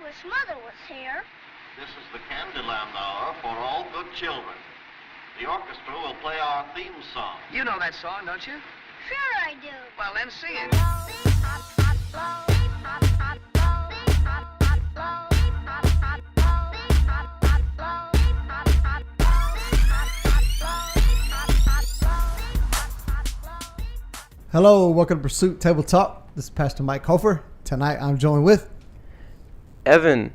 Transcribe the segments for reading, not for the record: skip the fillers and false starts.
wish Mother was here. This is the Candyland Hour for all good children. The orchestra will play our theme song. You know that song, don't you? Sure I do. Well, then sing it. Hello, welcome to Pursuit Table Talk. This is Pastor Mike Hofer. Tonight I'm joined with Evan.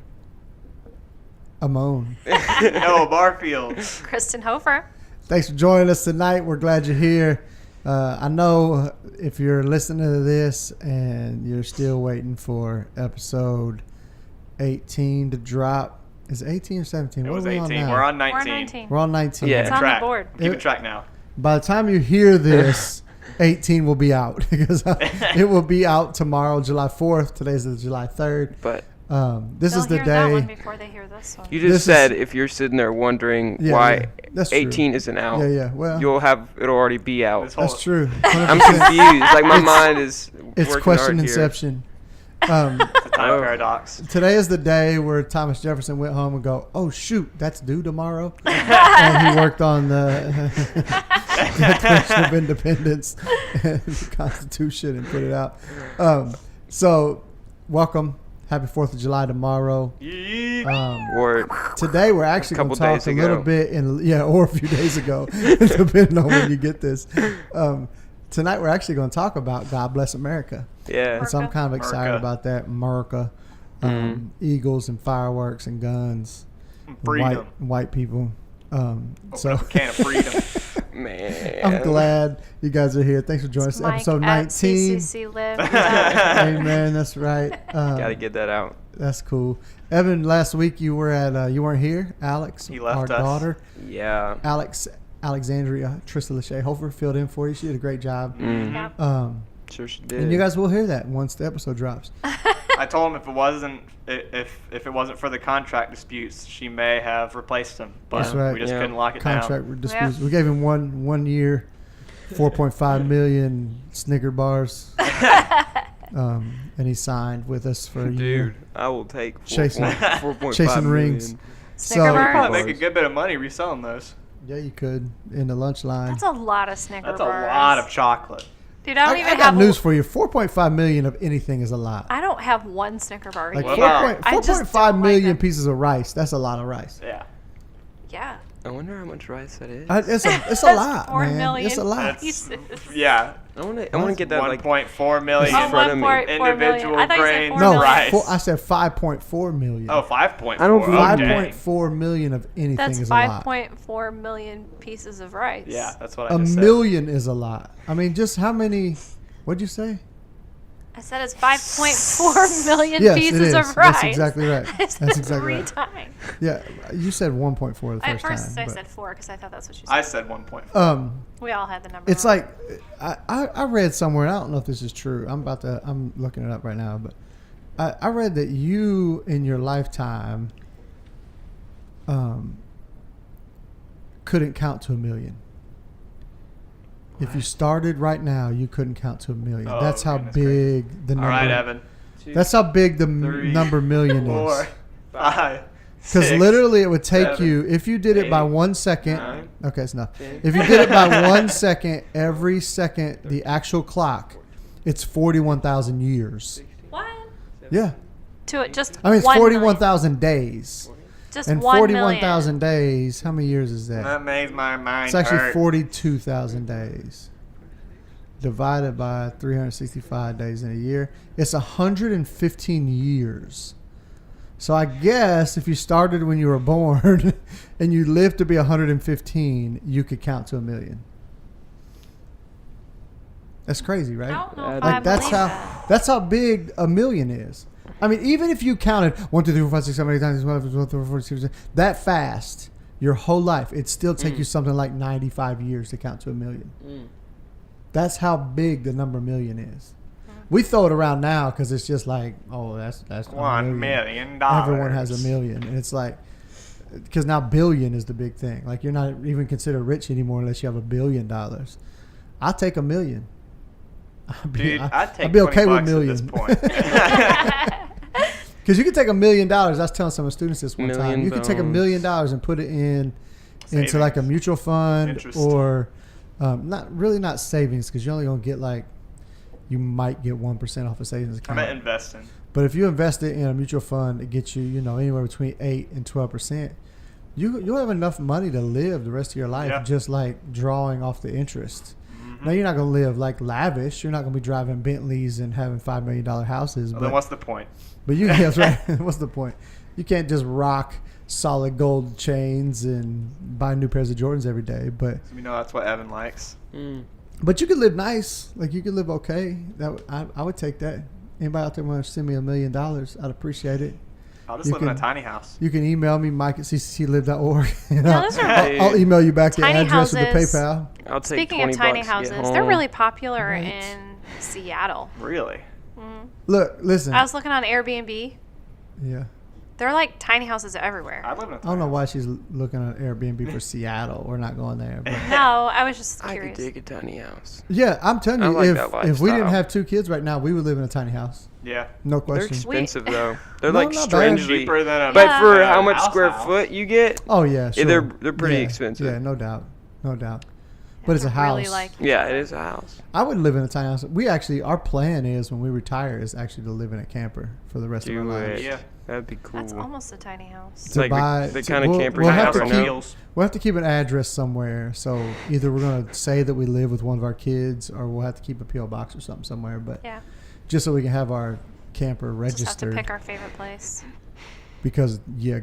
Amon. Noah Barfield. Kristen Hofer. Thanks for joining us tonight. We're glad you're here. I know if you're listening to this and you're still waiting for episode 18 to drop. Is it 18 or 17? It What was are we 18. on now? We're on We're 19. on 19. We're on 19. Yeah. It's on the board. Keep track now. By the time you hear this, 18 will be out because it will be out tomorrow, July 4th. Today's the July 3rd. But This They'll is the hear that one day. before they hear this one. you This just said is- if you're sitting there wondering Yeah, why yeah, that's true. 18 isn't out, Yeah. Well, it'll already be out. This whole- that's true. I'm 100%. confused. Like my mind is It's working question hard here. inception. The time Oh. paradox. Today is the day where Thomas Jefferson went home and go, oh, shoot, that's due tomorrow. And he worked on the Declaration of Independence and the Constitution and put it out. So, welcome. Happy 4th of July tomorrow. Or Today we're actually going to couple talk days a little ago. bit, or a few days ago, depending on when you get this. Tonight we're actually going to talk about God Bless America. yeah. And so I'm kind of excited America. about that. America, eagles and fireworks and guns, and Freedom. white people. So Open up a can of freedom. Man. I'm glad you guys are here. Thanks for joining us. Mike Episode at 19. CCC Live. Amen. That's right. Gotta get that out. That's cool. Evan, last week you were at you weren't here. Alex, He left our us. daughter, Yeah. Alexandria Trista Lachey Hofer filled in for you. She did a great job. Yep. Sure she did. And you guys will hear that once the episode drops. I told him if it wasn't for the contract disputes, she may have replaced him. But That's right. we just Yeah. couldn't lock it Contract disputes. Yeah. We gave him one year, 4.5 million Snicker bars, and he signed with us for a year. Dude, I will take Chasing- 4.5 chasing million. rings. Snicker So- down. bars. Probably make a good bit of money reselling those. Yeah, you could in the lunch line. That's a lot of Snicker That's bars. a lot of chocolate. Dude, I don't even I got have news for you. 4.5 million of anything is a lot. I don't have one Snicker bar. Like What here. about- I just 4.5 don't million like them. pieces of rice. That's a lot of rice. Yeah. Yeah. I wonder how much rice that is. It's a That's lot, 4 man. million It's a lot. That's- pieces. Yeah. I want to get that like 1.4 million Oh, in front of me. 1.4 million. individual I thought you said grains 4 No, million. rice. I said 5.4 million. Oh, 5.4. I don't believe okay. 5.4 million of anything That's is a lot. 5.4 million pieces of rice. Yeah, that's what I A just million is a lot. I mean, just how many? What'd you say? I said it's 5.4 million Yes, it pieces is. of rice. That's exactly right. I That's said exactly three right. times. Yeah, you said 1.4 the At first first time. I but- said 4 because I thought that's what you said. I said. said 1.4. We all had the number It's wrong. like I read somewhere, and I don't know if this is true. I'm looking it up right now, but I read that you in your lifetime couldn't count to a million. If you started right now, you couldn't count to a million. Oh, That's how goodness big the All number. right, Evan. That's how big the Three, number million 4, is. 5, Because 6, literally, it would take 7, you if you did it by 8, 1 second. 9, Okay, it's enough. 10. If you did it by 1 second, every second, the actual clock, it's 41,000 years. What? Yeah, To it, just I mean it's 1 million. 41,000 days, Just and 1 million. 41,000 days. How many years is that? That makes my mind It's actually hurt. 42,000 days divided by 365 days in a year. It's 115 years. So I guess if you started when you were born and you lived to be 115, you could count to a million. That's crazy, right? I don't know if Like, I That's believe how that. that's how big a million is. I mean, even if you counted 1, 2, 3, 4, 5, 6, 7, 8, 9, 10, 11, 12, 13, 14, 15, 16, that fast, your whole life, it'd still take you something like 95 years to count to a million. That's how big the number million is. We throw it around now because it's just like, oh, that's $1 million. Everyone has a million, and it's like, because now billion is the big thing. Like, you're not even considered rich anymore unless you have $1 billion. I'll take $1 million. Dude, I'd take I'd be okay with $20 at this million. point. Because you could take $1 million. I was telling some of the students this one time. Million You could take $1 million and put it into like a mutual fund Interest. or not savings, because you're only gonna get you might get 1% off a savings account. I'm investing. But if you invest it in a mutual fund, it gets you anywhere between 8 and 12%. You'll have enough money to live the rest of your life just drawing off the interest. Now you're not gonna live lavish. You're not gonna be driving Bentleys and having $5 million houses. Well, but then what's the point? But you that's right. What's the point? You can't just rock solid gold chains and buy new pairs of Jordans every day. But We know that's what Evan likes. but you could live nice. You could live okay. I would take that. Anybody out there want to send me $1 million? I'd appreciate it. I'll just live in a tiny house. You can email me, Mike@ccclive.org. those are I'll email you back the tiny address of the houses. PayPal. I'll take Speaking of $20 tiny to get houses, home. they're really popular Right. in Seattle. Really? Look, listen. I was looking on Airbnb. Yeah. There are tiny houses everywhere. I live in a I don't know why she's looking at Airbnb for Seattle. We're not going there. But No, I was just I curious. could dig a tiny house. yeah, I'm telling I you, like that if we didn't lifestyle. have 2 kids right now, we would live in a tiny house. Yeah. No They're question. expensive though. They're No, like not bad. strangely. Cheaper than a But Yeah. for than a how much house square house. foot you get, Oh yeah, sure. they're pretty Yeah, expensive. Yeah, no doubt. But it's a house. Really like Yeah, it is a house. I would live in a tiny house. Our plan is when we retire is actually to live in a camper for the rest of our Do lives. it. Yeah. That'd be cool. That's almost a tiny house. It's To like buy- the to- kind of we'll- camper we'll you have have to right keep- now. We'll have to keep an address somewhere. So either we're going to say that we live with one of our kids, or we'll have to keep a P.O. box or something somewhere. But Yeah. just so we can have our camper Just have to registered, pick our favorite place. because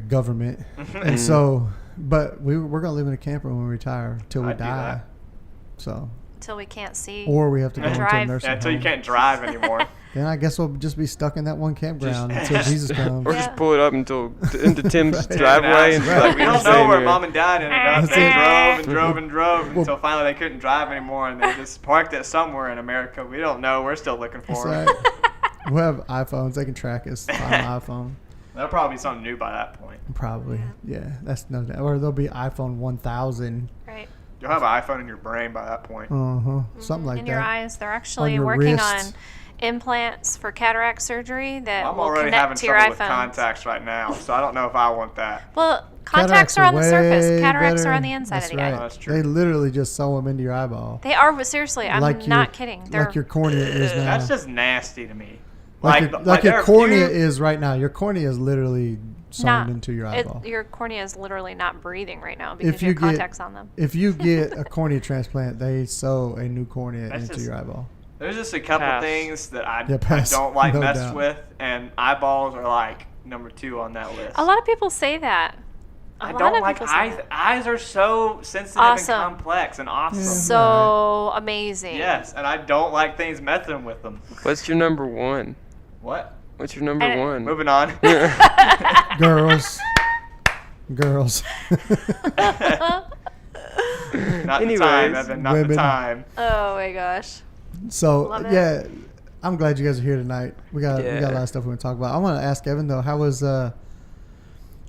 government. And so, but we're going to live in a camper when we retire till we I'd do die. that. So, Until we can't see. or we have to go into a Drive. nursing Yeah, until you home. can't drive anymore. Then I guess we'll just be stuck in that one campground until Jesus comes. Or Yeah. just pull it up into Tim's Right. driveway and Right. be like, We "We're don't know staying where here." mom and dad ended up. That's They it. drove and drove until finally they couldn't drive anymore, and they just parked it somewhere in America. We don't know. We're still looking That's for them. right. We'll have iPhones. They can track us on an iPhone. That'll probably be something new by that point. Probably. Yeah. That's no doubt. Or there'll be iPhone 1000. Right. You'll have an iPhone in your brain by that point. Something like in that. your eyes. They're actually your working wrists. on implants for cataract surgery that I'm will already connect having to your trouble with iPhone. contacts right now, so I don't know if I want that. Well, contacts are on the surface. way Cataracts better. are on the inside That's of the right. eye. That's true. They literally just sew them into your eyeball. They are, but seriously, I'm Like not your- kidding. They're Like your cornea is now. That's just nasty to me. like your there are cornea few- is right now. Your cornea is literally sewn not into your eyeball. your cornea is literally not breathing right now If because you you get- have contacts on them. If you get a cornea transplant, they sew a new cornea That's into just- your eyeball. There's just a couple Pass. things that I pass. don't like No messed doubt. with, and eyeballs are like number 2 on that list. A lot of people say that. I A lot don't of like people say eyes. that. Eyes are so sensitive Awesome. and complex and awesome. So amazing. Yes, and I don't like things messing with them. What's your number one? What? What's your number I- one? Moving on. Girls. Girls. Not the time, Anyways, Evan. Not the women. time. Oh my gosh. So Love it. yeah, I'm glad you guys are here tonight. We got a Yeah. lot of stuff we want to talk about. I want to ask Evan though, how was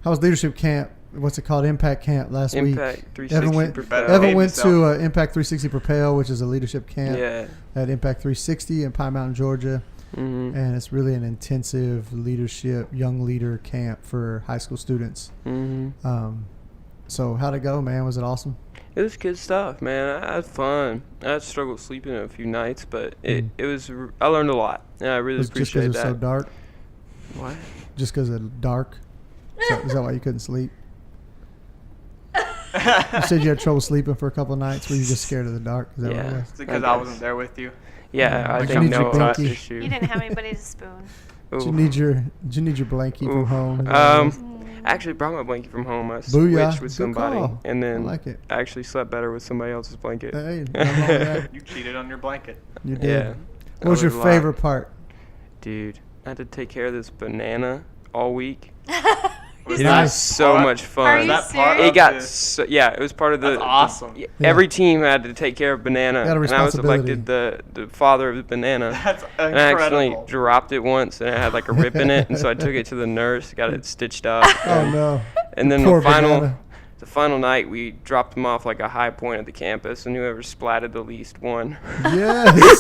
leadership camp? What's it called? Impact camp last Impact week. 360 Evan went. Propel. Evan Behave went to yourself. Impact 360 Propel, which is a leadership camp Yeah. at Impact 360 in Pine Mountain, Georgia, Mm-hmm. and it's really an intensive leadership, young leader camp for high school students. Mm-hmm. So how'd it go, man? Was it awesome? It was good stuff, man. I had fun. I had struggled sleeping a few nights, but it was. I learned a lot, and I really Was it just because appreciate it was that. so dark? What? Just because it's dark? Is that why you couldn't sleep? You said you had trouble sleeping for a couple of nights. Were you just scared of the dark? Is that what it Yeah. was? It's because I I guess. wasn't there with you. Yeah, I Like, think you need your no blankie. issue. You didn't have anybody to spoon. Did you Ooh. need your blankie from Ooh. home? Is that what it was? I actually brought my blanket from home. I Booyah. switched with Good somebody, call. and then I like it. I actually slept better with somebody else's blanket. Hey, nothing wrong with that. You cheated on your blanket. You did. Yeah. What was I your learned a lot. favorite part? Dude, I had to take care of this banana all week. Was It that was so part- much fun. Are was you that part serious? It of got the- so, yeah, it was part of the. That's awesome. Yeah, Yeah. Every team had to take care of banana, Got a and I was responsibility. elected the father of the banana. That's And I actually incredible. dropped it once, and it had like a rip in it, and so I took it to the nurse, got it stitched up. Oh no. And then Poor the final. banana. the final night, we dropped them off like a high point of the campus, and whoever splatted the least won. Yes.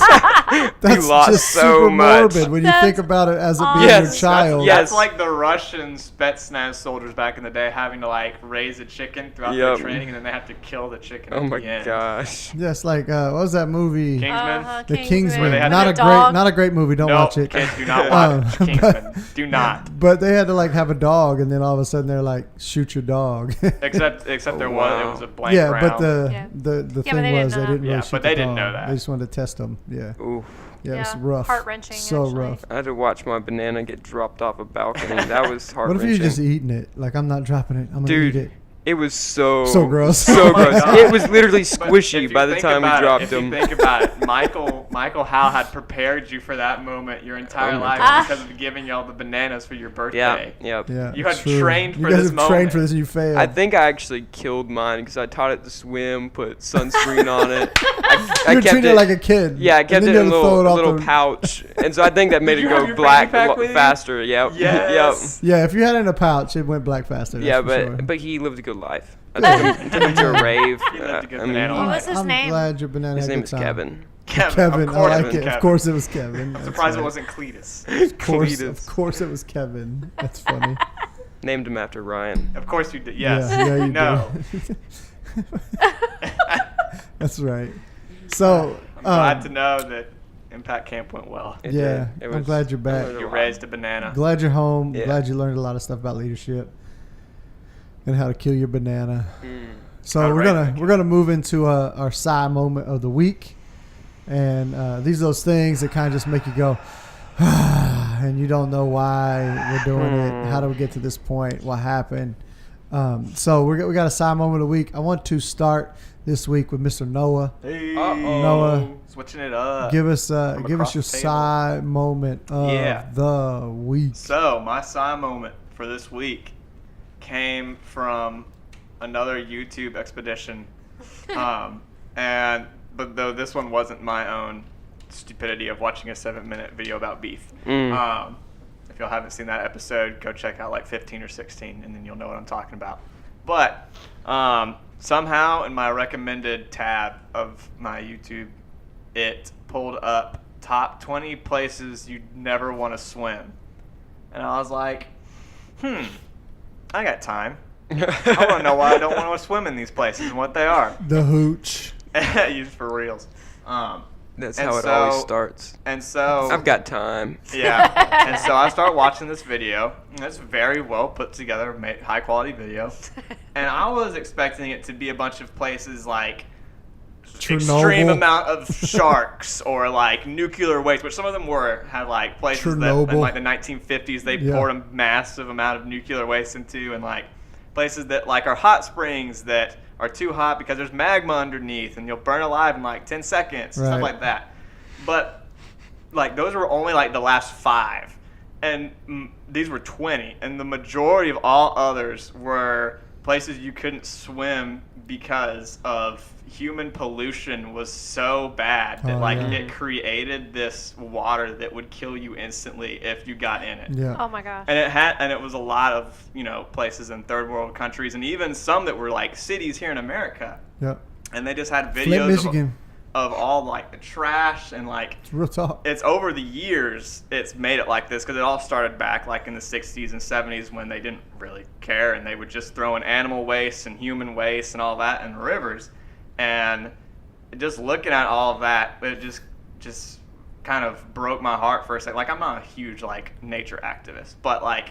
That's lost just so super much. morbid when you think about it as it being Yes, your child. yes. That's like the Russian Spetsnaz soldiers back in the day having to like raise a chicken throughout their Yep. training, and then they have to kill the chicken. Oh at my the end. gosh. Yes, like what was that movie? Kingsman. The Kingsman. Where they had Not to- a great, not a great movie. Don't No, watch it. kids, do not watch Um, Kingsman. Do not. But they had to like have a dog, and then all of a sudden they're like, shoot your dog. Except there wow. it was a blank yeah, round. but the Yeah. the but thing they didn't was know they that. didn't really Yeah, shoot but the they didn't dog. know that. They just wanted to test them. Yeah, Oof. yeah, it was Yeah, rough. heart-wrenching, So actually. rough. I had to watch my banana get dropped off a balcony. That was What heart-wrenching. if you're just eating it? Like, I'm not dropping it. I'm gonna Dude, eat it. it was so gross. So Oh my gross. God. It was literally But squishy if by you the think time we about it- dropped if them. you think about it, Michael Howe had prepared you for that moment your entire Oh my life gosh. because of giving you all the bananas for your Yeah, birthday. yep. Yeah, You had true. trained You for guys this have moment. trained for this, and you failed. I think I actually killed mine because I taught it to swim, put sunscreen on it. I you were kept treating it like a kid. Yeah, I and kept then it you in a had to throw it off little the- pouch, and so I think that made Did it you have go your black fanny pack with you? faster. Yep. Yes. Yeah, if you had it in a pouch, it went black faster. Yep. That's Yeah, for but sure. but he lived a good life. I took him to a rave. He lived a good I mean, banana What life. was his I'm name? glad your banana his had a name good is time. Kevin. Kevin, Of course I it like was it. Kevin. Of course it was Kevin. I'm That's surprised it right. wasn't Cletus. Cletus. Of course it was Kevin. That's funny. Named him after Ryan. Of course you did. Yes. Yeah, you No. did. That's right. So, Glad to know that Impact Camp went well. It yeah, did. It I'm was- glad you're back. I You learned raised a banana. Glad you're home. Yeah. Glad you learned a lot of stuff about leadership and how to kill your banana. So All we're right. gonna move into our sigh moment of the week, and these are those things that kind of just make you go, and you don't know why we're doing it. How do we get to this point? What happened? So we got a sigh moment of the week. I want to start this week with Mr. Noah. Hey. Noah. Switching it up. Give us From your across the table. sigh moment of Yeah. the week. So, my sigh moment for this week came from another YouTube expedition. But though this one wasn't my own stupidity of watching a 7-minute video about beef. If y'all haven't seen that episode, go check out like 15 or 16 and then you'll know what I'm talking about. But somehow in my recommended tab of my YouTube, it pulled up top 20 places you'd never want to swim. And I was like, I got time. I want to know why I don't want to swim in these places and what they are. The hooch. Used for reals. That's And how it so- always starts. And so I've got time. yeah. And so I start watching this video. And it's very well put together, high quality video. And I was expecting it to be a bunch of places like extreme Chernobyl. amount of sharks or like nuclear waste, which some of them had like places that in Chernobyl. like the 1950s they Yeah. poured a massive amount of nuclear waste into, and like places that like are hot springs that are too hot because there's magma underneath and you'll burn alive in like 10 seconds, Right. stuff like that. But like those were only like the last 5, and these were 20, and the majority of all others were places you couldn't swim because of human pollution was so bad that Oh, like yeah. it created this water that would kill you instantly if you got in it. Yeah. Oh my gosh. And it was a lot of, places in third world countries and even some that were like cities here in America. Yep. And they just had Flint, videos Michigan. of all like the trash and like It's real talk. it's over the years it's made it like this because it all started back like in the 60s and 70s when they didn't really care and they would just throw in animal waste and human waste and all that in rivers. And just looking at all of that, it just kind of broke my heart for a second. Like, I'm not a huge like nature activist, but like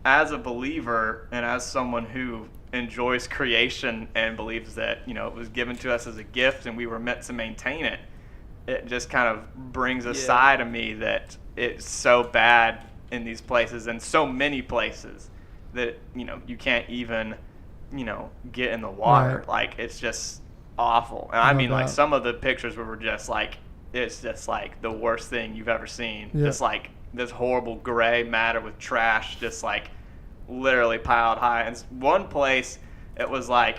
as a believer and as someone who enjoys creation and believes that it was given to us as a gift and we were meant to maintain it, it just kind of brings a side of me that it's so bad in these places and so many places that you can't even get in the water. Right. Like it's just awful. And I No mean like doubt. some of the pictures were just like it's just like the worst thing you've ever seen. Yeah. Just like this horrible gray matter with trash just like literally piled high. And one place it was like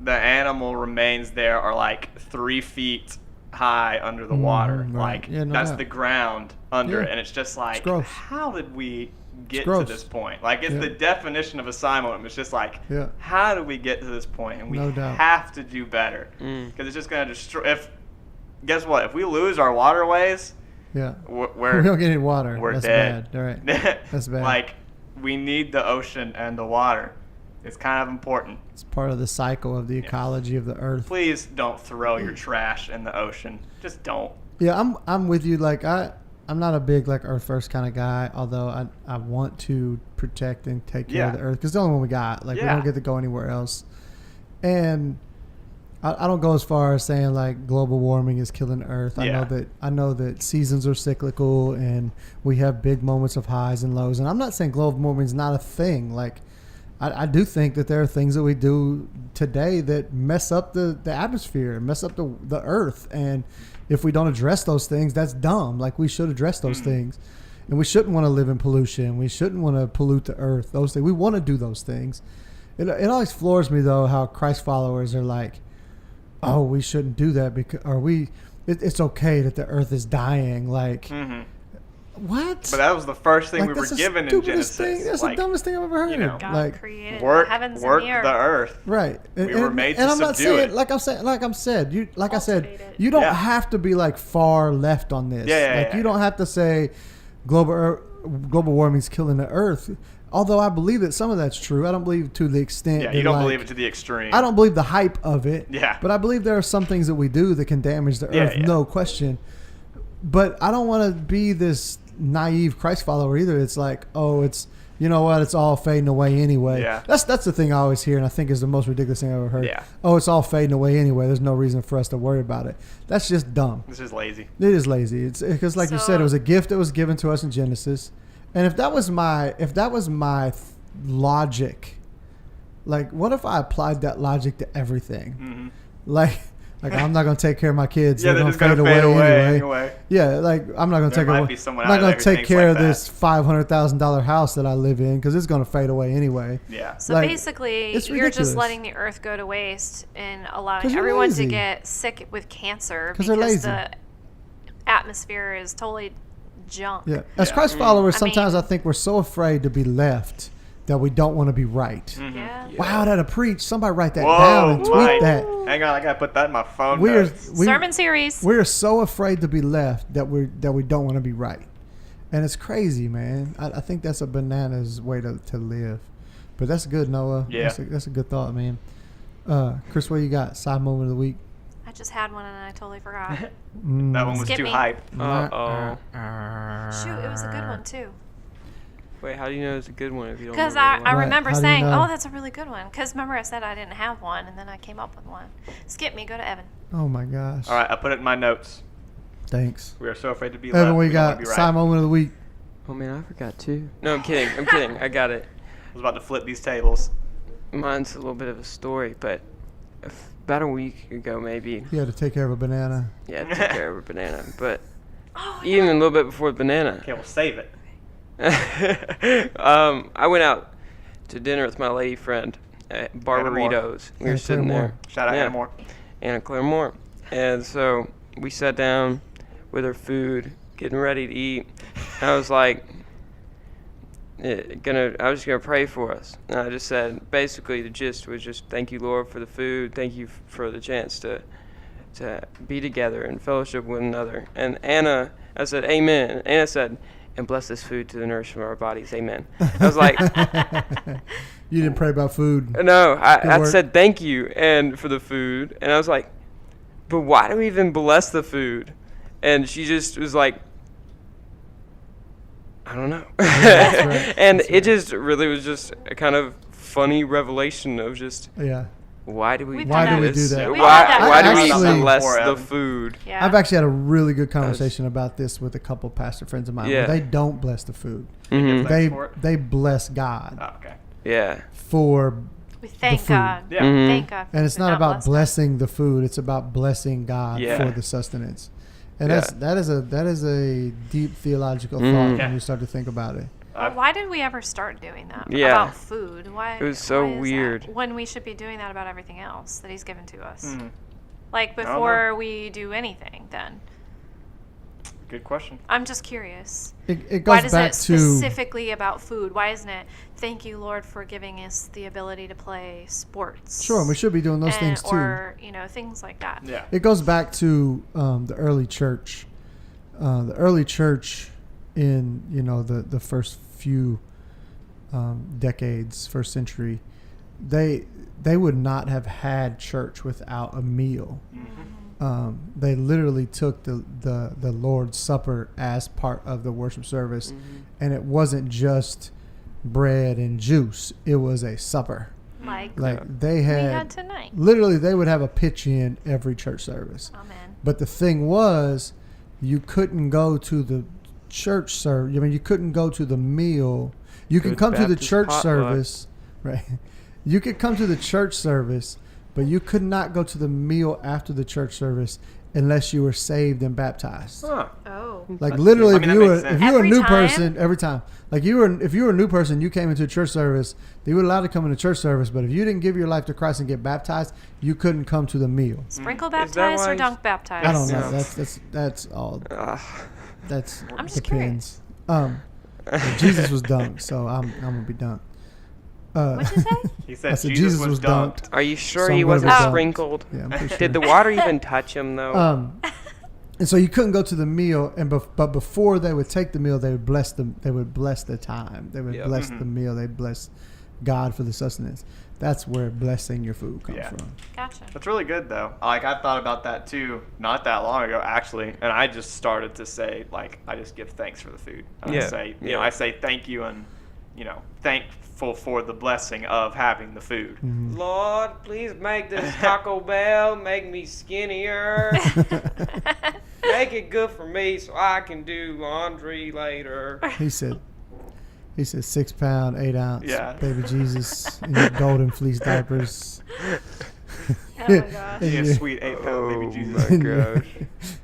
the animal remains there are like 3 feet high under the water. right. Like Yeah, no that's doubt. the ground under Yeah. it. And it's just like gross. how did we get to gross. this point. Like, it's Yeah. the definition of a sigh moment. It's just like, Yeah. how do we get to this point? And we No doubt. have to do better. Because it's just going to destroy. Guess what? If we lose our waterways, Yeah. we're We don't get any water. we're That's dead. bad. All right. That's bad. Like, we need the ocean and the water. It's kind of important. It's part of the cycle of the ecology of the earth. Please don't throw your trash in the ocean. Just don't. Yeah, I'm with you. Like I'm not a big like Earth First kind of guy, although I want to protect and take care of the Earth because it's the only one we got. Like we don't get to go anywhere else. And I don't go as far as saying like global warming is killing Earth. I know that seasons are cyclical and we have big moments of highs and lows. And I'm not saying global warming is not a thing. Like I do think that there are things that we do today that mess up the atmosphere, mess up the Earth. And if we don't address those things, that's dumb. Like we should address those things. And we shouldn't want to live in pollution. We shouldn't want to pollute the Earth. Those things. We want to do those things. It always floors me though how Christ followers are like, oh, we shouldn't do that because it's okay that the Earth is dying. Like what? But that was the first thing Like, we were that's the given in stupidest Genesis. thing. That's Like, the dumbest thing I've ever heard. you know, God like created work the heavens the and the earth. earth. right. We were made to I'm not subdue saying it. like I said, you Cultivate it. you don't Yeah. have to be like far left on this. You don't have to say global warming's killing the Earth. Although I believe that some of that's true. I don't believe to the extent. Yeah, that, you don't like, believe it to the extreme. I don't believe the hype of it. Yeah. But I believe there are some things that we do that can damage the Earth, no question. But I don't want to be this naive Christ follower either. It's like, oh, it's you know what, it's all fading away anyway. Yeah. That's the thing I always hear, and I think is the most ridiculous thing I've ever heard. Yeah. Oh, it's all fading away anyway. There's no reason for us to worry about it. That's just dumb. This is lazy. It is lazy. It's because, like you said, it was a gift that was given to us in Genesis, and if that was my logic, like, what if I applied that logic to everything? Like I'm not gonna take care of my kids. Yeah, they're they're gonna just fade gonna away anyway. Yeah, like I'm not gonna There take might away. be someone I'm not out gonna there who take thinks care like of this $500,000 house that I live in because it's gonna fade away anyway. Yeah. So Like, basically, it's you're ridiculous. just letting the earth go to waste and 'Cause allowing you're everyone lazy. to get sick with cancer 'Cause they're because lazy. the atmosphere is totally junk. Yeah, as Christ followers, I sometimes mean- I think we're so afraid to be left that we don't want to be right. Yeah. Wow, that'll preach. Somebody write that Whoa, down and tweet Mike. that. Hang on, I gotta put that in my phone. We're notes. Sermon series. We're so afraid to be left that we don't want to be right, and it's crazy, man. I think that's a bananas way to live, but that's good, Noah. Yeah. That's a good thought, man. Chris, what you got? Side moment of the week. I just had one and I totally forgot. That one was Skip too me. hype. Uh-oh. Shoot, it was a good one too. Wait, how do you know it's a good one if you don't Because remember I one? Right, remember how do you saying, know? oh, that's a really good one. Because remember I said I didn't have one, and then I came up with one. Skip me, go to Evan. Oh my gosh. All right, I put it in my notes. Thanks. We are so afraid to be Evan, left. what you we don't wanna got? be right. Side moment of the week. Oh man, I forgot too. No, I'm kidding. I'm kidding. I got it. I was about to flip these tables. Mine's a little bit of a story, but about a week ago, maybe. You had to take care of a banana. Yeah, I took care of a banana, but Oh, even a little bit before the banana. Okay, we'll save it. I went out to dinner with my lady friend at Barbaritos. We were Anna sitting Claire there. Moore. Shout out Yeah. Anna Moore. Anna Claire Moore. And so we sat down with our food, getting ready to eat. I was like, I was gonna pray for us. And I just said, basically the gist was just thank you, Lord, for the food. Thank you for the chance to be together and fellowship with one another. And I said, Amen. And Anna said, and bless this food to the nourishment of our bodies. Amen. I was like, You didn't pray about food. no, I work. said thank you and for the food. And I was like, but why do we even bless the food? And she just was like, I don't know. that's right. And That's it just really was just a kind of funny revelation of just Yeah. why do we We've do done that. this? Why do we do that? We've had that Why do we conversation bless before, the Evan. food? Yeah. I've actually had a really good conversation about this with a couple pastor friends of mine. Yeah. Where they don't bless the food. Mhm. They for it? they bless God Oh, okay. for Yeah. we thank food. God. Yeah. Mhm. Thank God. and it's for not about blessing. blessing the food. It's about blessing God Yeah. for the sustenance. And Yeah. that is a deep theological Mhm. thought Yeah. when you start to think about it. Well, why did we ever start doing that Yeah. about food? Why? It was so why is that? weird. When we should be doing that about everything else that He's given to us. Mhm. Like don't know. before we do anything, then. Good question. I'm just curious. It Why goes does back it to specifically about food? Why isn't it, thank you, Lord, for giving us the ability to play sports? sure. We should be doing those things too. Or, things like that. Yeah. It goes back to the early church. The early church in the first few decades, first century, they would not have had church without a meal. They literally took the Lord's Supper as part of the worship service, and it wasn't just bread and juice. It was a supper. Like They we had had tonight. literally, they would have a pitch in every church service. Amen. But the thing was, you couldn't go to the church service. I mean, you couldn't go to the meal. You could Good come to the Baptist church potluck. service, right? You could come to the church service, but you could not go to the meal after the church service unless you were saved and baptized. Huh. Oh. Like literally, I mean, if that you were makes sense. if you were a Every new time? person every time, like if you were a new person, you came into a church service. You were allowed to come into church service, but if you didn't give your life to Christ and get baptized, you couldn't come to the meal. Sprinkle Is that baptized or why- dunk baptized? I don't know. No. That's all. That's I'm just depends. Jesus was dunked, so I'm gonna be dunked. What'd you say? He said, I said Jesus was dunked. Are you sure So I'm he gonna wasn't be dunked. sprinkled? Yeah, I'm pretty sure. Did the water even touch him though? And so you couldn't go to the meal, but before they would take the meal, they would bless them. They would bless the time. They would Yep. bless the meal. They bless God for the sustenance. That's where blessing your food comes Yeah. from. Gotcha. That's really good, though. Like, I thought about that, too, not that long ago, actually. And I just started to say, like, I just give thanks for the food. And Yeah. I say, Yeah. I say thank you and, thankful for the blessing of having the food. Lord, please make this Taco Bell make me skinnier. Make it good for me so I can do laundry later. He said 6 pound, 8 ounce Yeah. baby Jesus in your golden fleece diapers. Oh my gosh. Yeah, And your- sweet 8-pound baby Oh Jesus. my and your- gosh.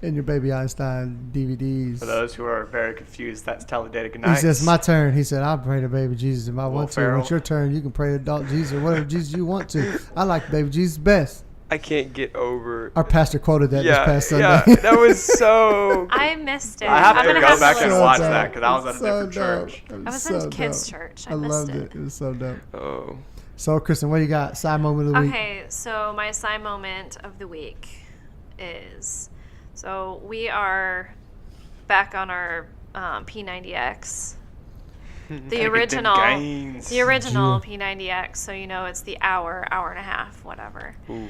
and your baby Einstein DVDs. For those who are very confused, that's Talladega He Nights. says, "My turn." He said, "I'll pray to baby Jesus if I Will want to. Ferrell. When it's your turn, you can pray to adult Jesus or whatever Jesus you want to. I like baby Jesus best." I can't get over. Our pastor quoted that this past Sunday. Yeah, that was so. I missed it. I have I'm to gonna go back to and listen. watch to that it. because I was at a different church. I was in kids' church. I missed loved it. it. It was so dope. Oh. So, Kristen, what you got? Side moment of the week. Okay, so my sigh moment of the week is, so we are back on our P90X. The original P90X, so it's the hour and a half, whatever. Ooh.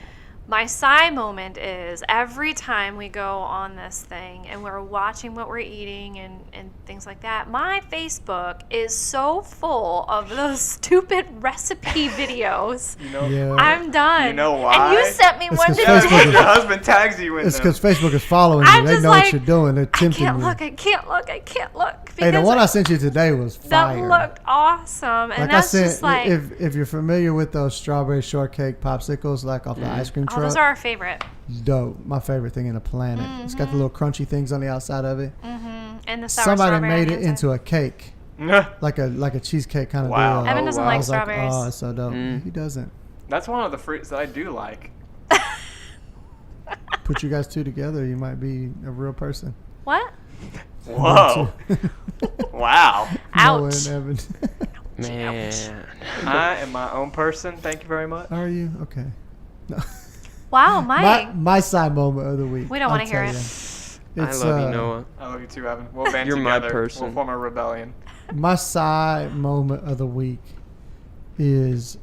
My sigh moment is every time we go on this thing and we're watching what we're eating and things like that, my Facebook is so full of those stupid recipe videos. Yeah. I'm done. You know why? And you sent me It's one 'cause today. Facebook is- Your husband tags you in It's them. because Facebook is following you. I'm They just know like, what you're doing. They're I tempting can't you. look. I can't look. I can't look. Hey, the because one I sent you today was that fire. looked awesome, and Like I that's said, just like, if you're familiar with those strawberry shortcake popsicles, like off the ice cream oh, truck, those are our favorite. dope. My favorite thing in the planet. It's got the little crunchy things on the outside of it. And the sour Somebody strawberry made on it the into inside. a cake, like a cheesecake kind of Wow. deal. Evan doesn't wow. like I was like, strawberries. oh, it's so dope. He doesn't. That's one of the fruits that I do like. Put you guys two together, you might be a real person. What? Whoa. Wow. Noah Ouch. and Evan. Man. I am my own person. Thank you very much. Are you? Okay. No. Wow, Mike. My side moment of the week. We don't I'll wanna hear tell it. ya. I It's, love you, Noah. I love you too, Evan. We'll band You're my together. person. We'll form a rebellion. My side moment of the week is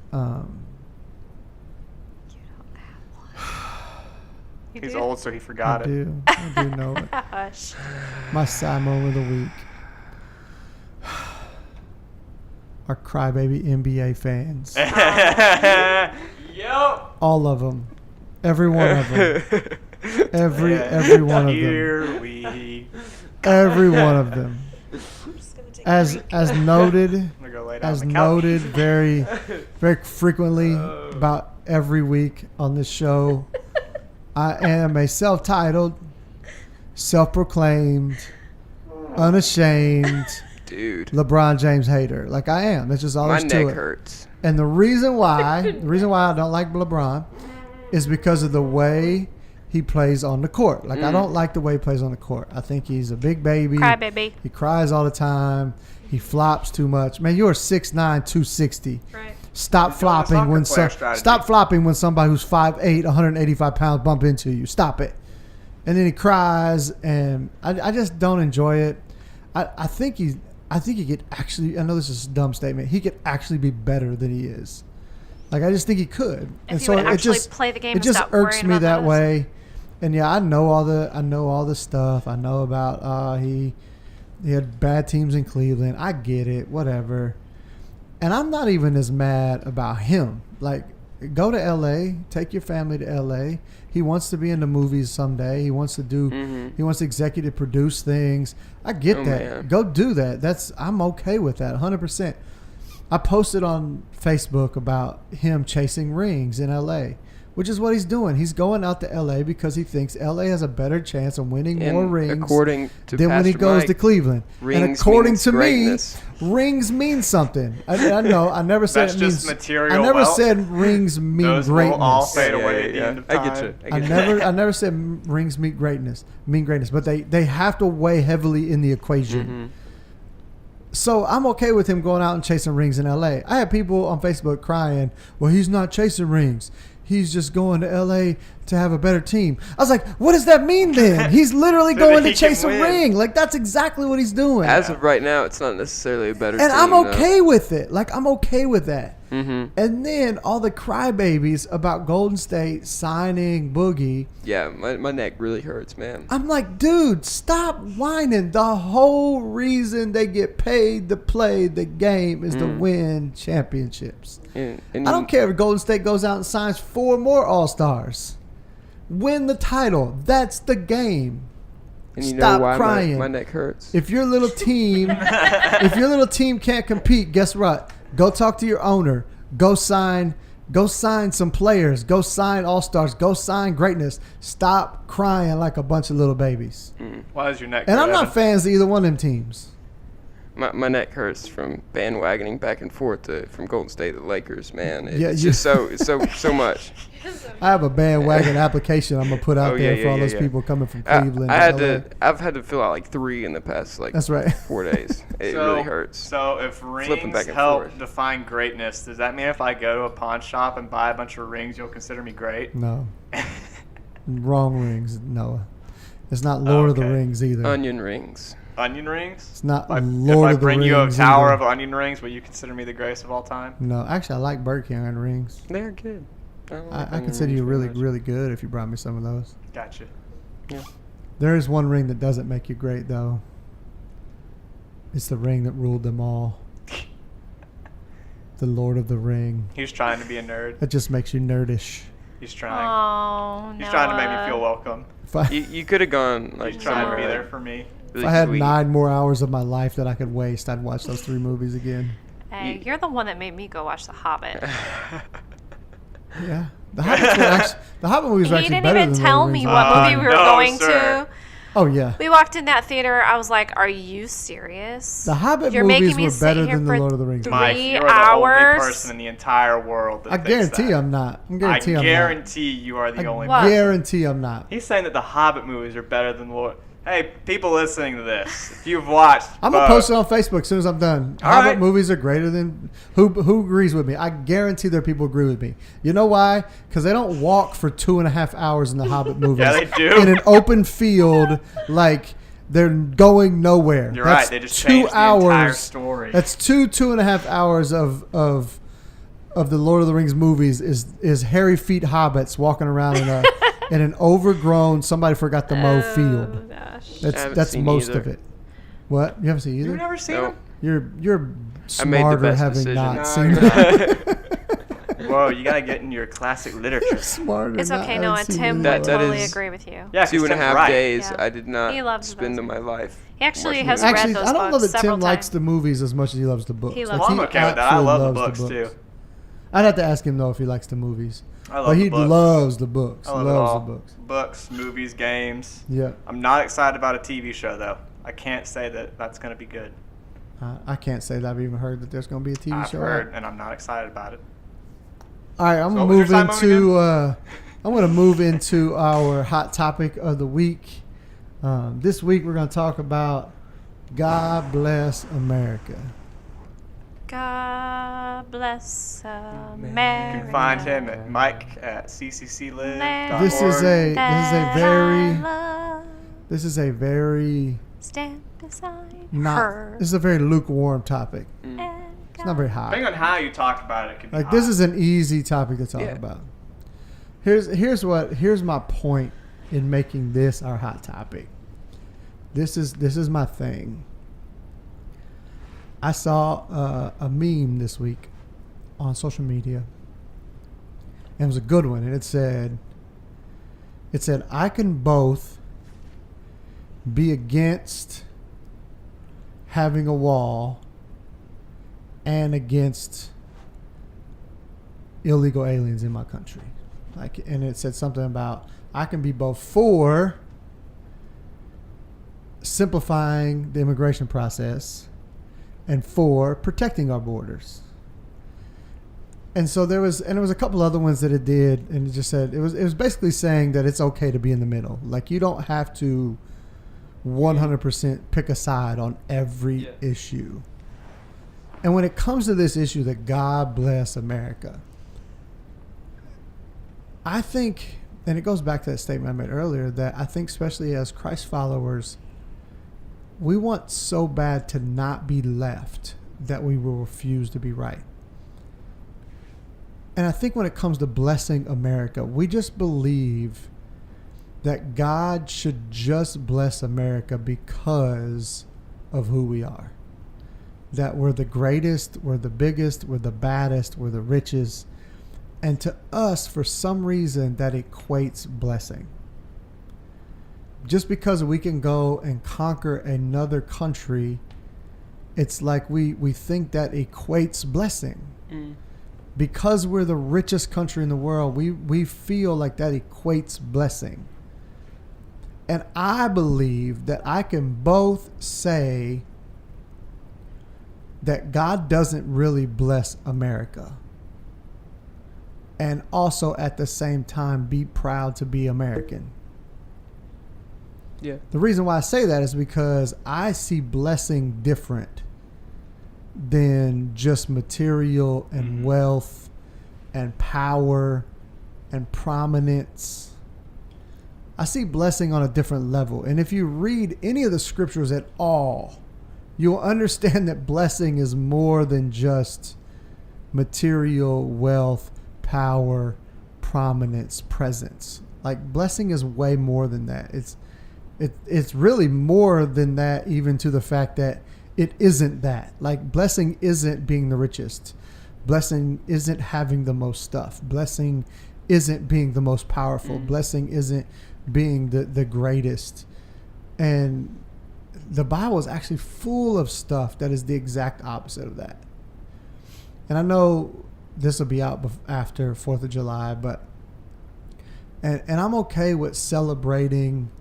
You He's do? old, so he forgot I it. do know it. Gosh. My side moment of the week are crybaby NBA fans. Yup. All of them. Every one of them. Every one of them. Here we. Every one of them. As noted, I'm gonna go lay down as on the couch. noted very frequently about every week on this show, I am a self-titled, self-proclaimed, unashamed Dude. LeBron James hater. Like I am. That's just all My there's to neck it. hurts. And the reason why I don't like LeBron is because of the way he plays on the court. Like, I don't like the way he plays on the court. I think he's a big baby. Crybaby. He cries all the time. He flops too much. Man, you're 6'9", 260. Right. Stop flopping when somebody who's 5'8", 185 pounds bump into you. Stop it. And then he cries, and I just don't enjoy it. I think he could actually. I know this is a dumb statement. He could actually be better than he is. Like, I just think he could. If he would actually play the game it and just stop irks worrying me about that those. way. And yeah, I know all the stuff. I know about he had bad teams in Cleveland. I get it, whatever. And I'm not even as mad about him. Like, go to LA, take your family to LA. He wants to be in the movies someday. He wants to do he wants to executive produce things. I get that. Man. Go do that. I'm okay with that 100%. I posted on Facebook about him chasing rings in LA, which is what he's doing. He's going out to LA because he thinks LA has a better chance of winning more rings according to than when he Pastor goes Mike, to Cleveland. And rings according means to greatness. me, rings mean something. I know. I never said That's it just means material I never wealth. said rings mean Those greatness. will all fade away at the end of time. I get you. I never said rings mean greatness, but they have to weigh heavily in the equation. So I'm okay with him going out and chasing rings in LA. I had people on Facebook crying, well, he's not chasing rings. He's just going to LA to have a better team. I was like, what does that mean then? He's literally So going that to he chase a can win. ring. Like, that's exactly what he's doing. As of right now, it's not necessarily a better And team. I'm though. okay with it. Like, I'm okay with that. Mm-hmm. And then all the crybabies about Golden State signing Boogie. Yeah, my neck really hurts, man. I'm like, dude, stop whining. The whole reason they get paid to play the game is to win championships. And I don't care if Golden State goes out and signs 4 more All-Stars. Win the title. That's the game. And you Stop know why crying. my neck hurts? If your little team can't compete, guess what? Go talk to your owner. Go sign some players. Go sign all-stars. Go sign greatness. Stop crying like a bunch of little babies. Why is your neck? And hurt, I'm not Evan? fans of either one of them teams. My neck hurts from bandwagoning back and forth from Golden State to the Lakers, man. It's Yeah, just so much. I have a bandwagon application I'm gonna put out Oh, there yeah, for all yeah, those yeah. people coming from Cleveland. I've had to fill out like 3 in the past That's right. 4 days. It really hurts. So if Flipping rings back and help forth. define greatness, does that mean if I go to a pawn shop and buy a bunch of rings, you'll consider me great? No. Wrong rings, Noah. It's not Lord of the Okay. Rings either. Onion rings. Onion rings? It's not If I Lord of the bring Rings you a tower either. of onion rings, will you consider me the greatest of all time? No, actually, I like Burger King onion rings. They're good. don't like I onion consider rings you very really, much. really good if you brought me some of those. Gotcha. There is one ring that doesn't make you great, though. It's the ring that ruled them all. The Lord of the Ring. He was trying to be a nerd. That just makes you nerdish. He's trying. Oh, He's trying to make me feel welcome. If I, You could have gone like He's trying to be somewhere there for me. really if I had sweet. 9 more hours of my life that I could waste, I'd watch those 3 movies again. Hey, you're the one that made me go watch The Hobbit. Yeah. The Hobbit movies were He actually didn't better even than tell Lord of the me Rings. what movie we were no, going sir. to. Oh, yeah. We walked in that theater. I was like, "Are you serious?" The Hobbit You're movies making me were sit better here than the for Lord of the Rings. 3 Mike, you're the hours. only person in the entire world that I thinks guarantee that. I'm not. I I guarantee I'm not. guarantee you are the only What? person. Guarantee I'm not. He's saying that the Hobbit movies are better than Lord. Hey, people listening to this, if you've watched, I'm gonna post it on Facebook as soon as I'm done. All Hobbit right. movies are greater than who agrees with me. I guarantee there are people who agree with me. You know why? Because they don't walk for 2.5 hours in the Hobbit movies. Yeah, they do. In an open field, like they're going nowhere. You're That's right. They just 2 changed the hours. entire story. That's 2.5 hours of the Lord of the Rings movies is hairy feet hobbits walking around in an overgrown somebody forgot to mow Oh, field. gosh. I haven't That's seen most either. of it. What? You haven't seen either? You've never seen Nope. You're I made the smarter best having decision. not No, seen you're it. them? Whoa, you gotta get in your classic literature. Smarter. It's not okay, having Noah. seen Tim either. would That totally is- agree with you. Yeah, 'cause 2.5 Tim's right. days Yeah. I did not He loves spend those. in my life. He actually watching has movies. read Actually, those I don't know books that Tim several likes times. the movies as much as he loves the books. He Like, loves Well, I'm the okay with that. I absolutely love the loves books too. I'd have to ask him though if he likes the movies. I love But the he books. loves the books. I love Loves it all. the books. Books, movies, games. Yeah. I'm not excited about a TV show though. I can't say that that's gonna be good. I can't say that I've even heard that there's going to be a TV I've show. heard, and I'm not excited about it. All right, I'm So gonna what was move your time into. I'm I'm going to move into our hot topic of the week. This week we're going to talk about God Bless America. God bless America. You can find him at Mike at ccclive.org. This is a very stand beside not. her. This is a very lukewarm topic. And It's not very hot. Depending on how you talk about it, it could be Like hot. this is an easy topic to talk Yeah. about. Here's my point in making this our hot topic. This is my thing. I saw a meme this week on social media. And it was a good one, and it said I can both be against having a wall and against illegal aliens in my country. Like, and it said something about I can be both for simplifying the immigration process and for protecting our borders. And so there was a couple other ones that it did, and it just said it was basically saying that it's okay to be in the middle. Like, you don't have to 100% pick a side on every issue. And when it comes to this issue that God bless America, I think, and it goes back to that statement I made earlier, that I think especially as Christ followers, we want so bad to not be left that we will refuse to be right. And I think when it comes to blessing America, we just believe that God should just bless America because of who we are. That we're the greatest, we're the biggest, we're the baddest, we're the richest. And to us, for some reason, that equates blessing. Just because we can go and conquer another country, it's like we think that equates blessing. Because we're the richest country in the world, we feel like that equates blessing. And I believe that I can both say that God doesn't really bless America, and also at the same time be proud to be American. Yeah. The reason why I say that is because I see blessing different than just material and wealth and power and prominence. I see blessing on a different level. And if you read any of the scriptures at all, you'll understand that blessing is more than just material, wealth, power, prominence, presence. Like, blessing is way more than that. It's really more than that, even to the fact that it isn't that. Like, blessing isn't being the richest. Blessing isn't having the most stuff. Blessing isn't being the most powerful. Blessing isn't being the greatest. And the Bible is actually full of stuff that is the exact opposite of that. And I know this will be out after 4th of July, but and I'm okay with celebrating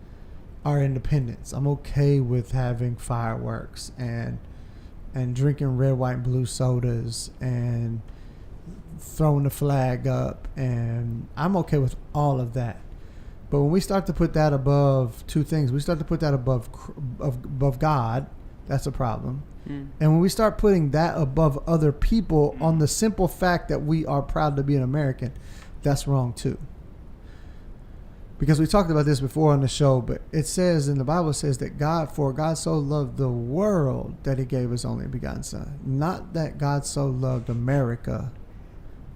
our independence. I'm okay with having fireworks and drinking red, white, and blue sodas and throwing the flag up, and I'm okay with all of that. But when we start to put that above two things, we start to put that above God, that's a problem. And when we start putting that above other people on the simple fact that we are proud to be an American, that's wrong too. Because we talked about this before on the show, but it says in the Bible, says that God so loved the world that he gave his only begotten son. Not that God so loved America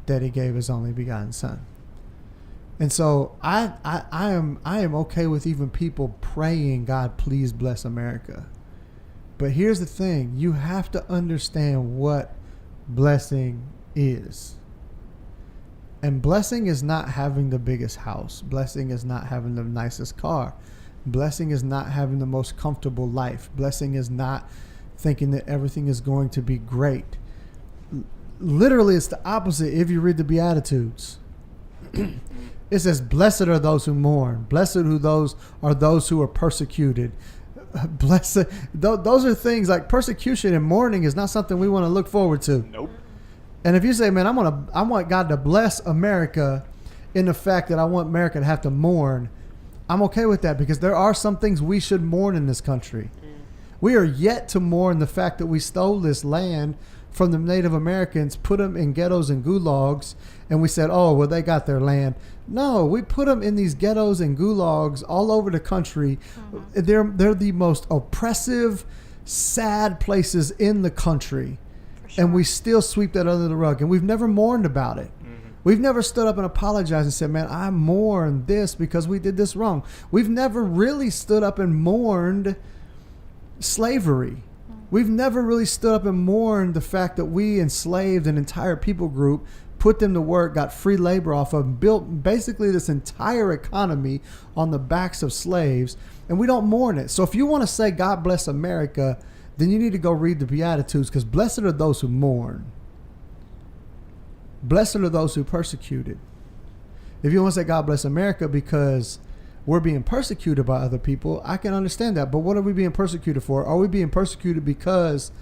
that he gave his only begotten son. And so I am okay with even people praying, God, please bless America. But here's the thing, you have to understand what blessing is. And blessing is not having the biggest house. Blessing is not having the nicest car. Blessing is not having the most comfortable life. Blessing is not thinking that everything is going to be great. Literally, it's the opposite if you read the Beatitudes. It says, blessed are those who mourn. Blessed are those who are persecuted. Blessed. Those are things like persecution and mourning is not something we want to look forward to. Nope. And if you say, man, I want God to bless America, in the fact that I want America to have to mourn, I'm okay with that because there are some things we should mourn in this country. We are yet to mourn the fact that we stole this land from the Native Americans, put them in ghettos and gulags, and we said, oh, well, they got their land. No, we put them in these ghettos and gulags all over the country. They're the most oppressive, sad places in the country. Sure. And we still sweep that under the rug, and we've never mourned about it. We've never stood up and apologized and said, man, I mourn this because we did this wrong. We've never really stood up and mourned slavery. We've never really stood up and mourned the fact that we enslaved an entire people group, put them to work, got free labor off of, built basically this entire economy on the backs of slaves, and we don't mourn it. So if you want to say God bless America, then you need to go read the Beatitudes, because blessed are those who mourn. Blessed are those who persecuted. If you want to say God bless America because we're being persecuted by other people, I can understand that. But what are we being persecuted for? Are we being persecuted because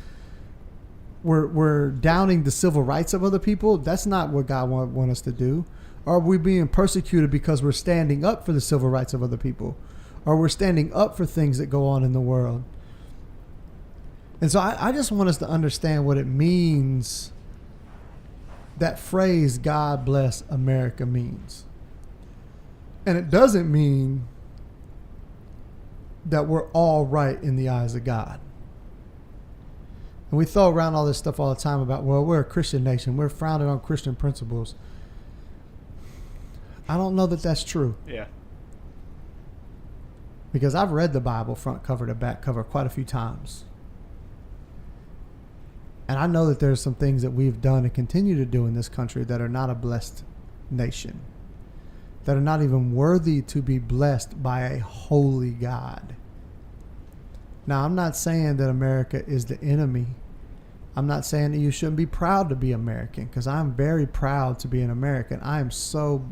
we're downing the civil rights of other people? That's not what God want us to do. Are we being persecuted because we're standing up for the civil rights of other people? Or we're standing up for things that go on in the world? And so I just want us to understand what it means, that phrase, God bless America, means. And it doesn't mean that we're all right in the eyes of God. And we throw around all this stuff all the time about, well, we're a Christian nation. We're founded on Christian principles. I don't know that that's true. Yeah. Because I've read the Bible front cover to back cover quite a few times. And I know that there's some things that we've done and continue to do in this country that are not a blessed nation, that are not even worthy to be blessed by a holy God. Now, I'm not saying that America is the enemy. I'm not saying that you shouldn't be proud to be American, because I'm very proud to be an American. I am so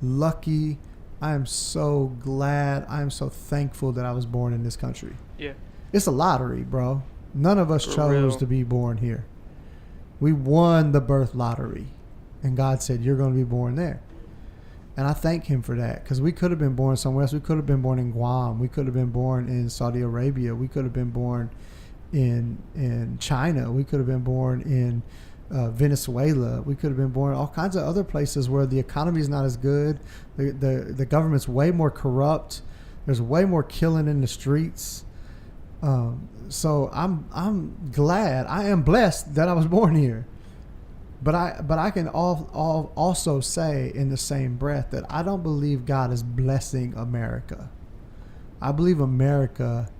lucky. I am so glad. I am so thankful that I was born in this country. Yeah. It's a lottery, bro. None of us For chose real. to be born here. We won the birth lottery, and God said, you're going to be born there. And I thank him for that, because we could have been born somewhere else. We could have been born in Guam. We could have been born in Saudi Arabia. We could have been born in China. We could have been born in Venezuela. We could have been born in all kinds of other places where the economy is not as good. The government's way more corrupt. There's way more killing in the streets. So I'm glad. I am blessed that I was born here. But I can also say in the same breath that I don't believe God is blessing America. I believe America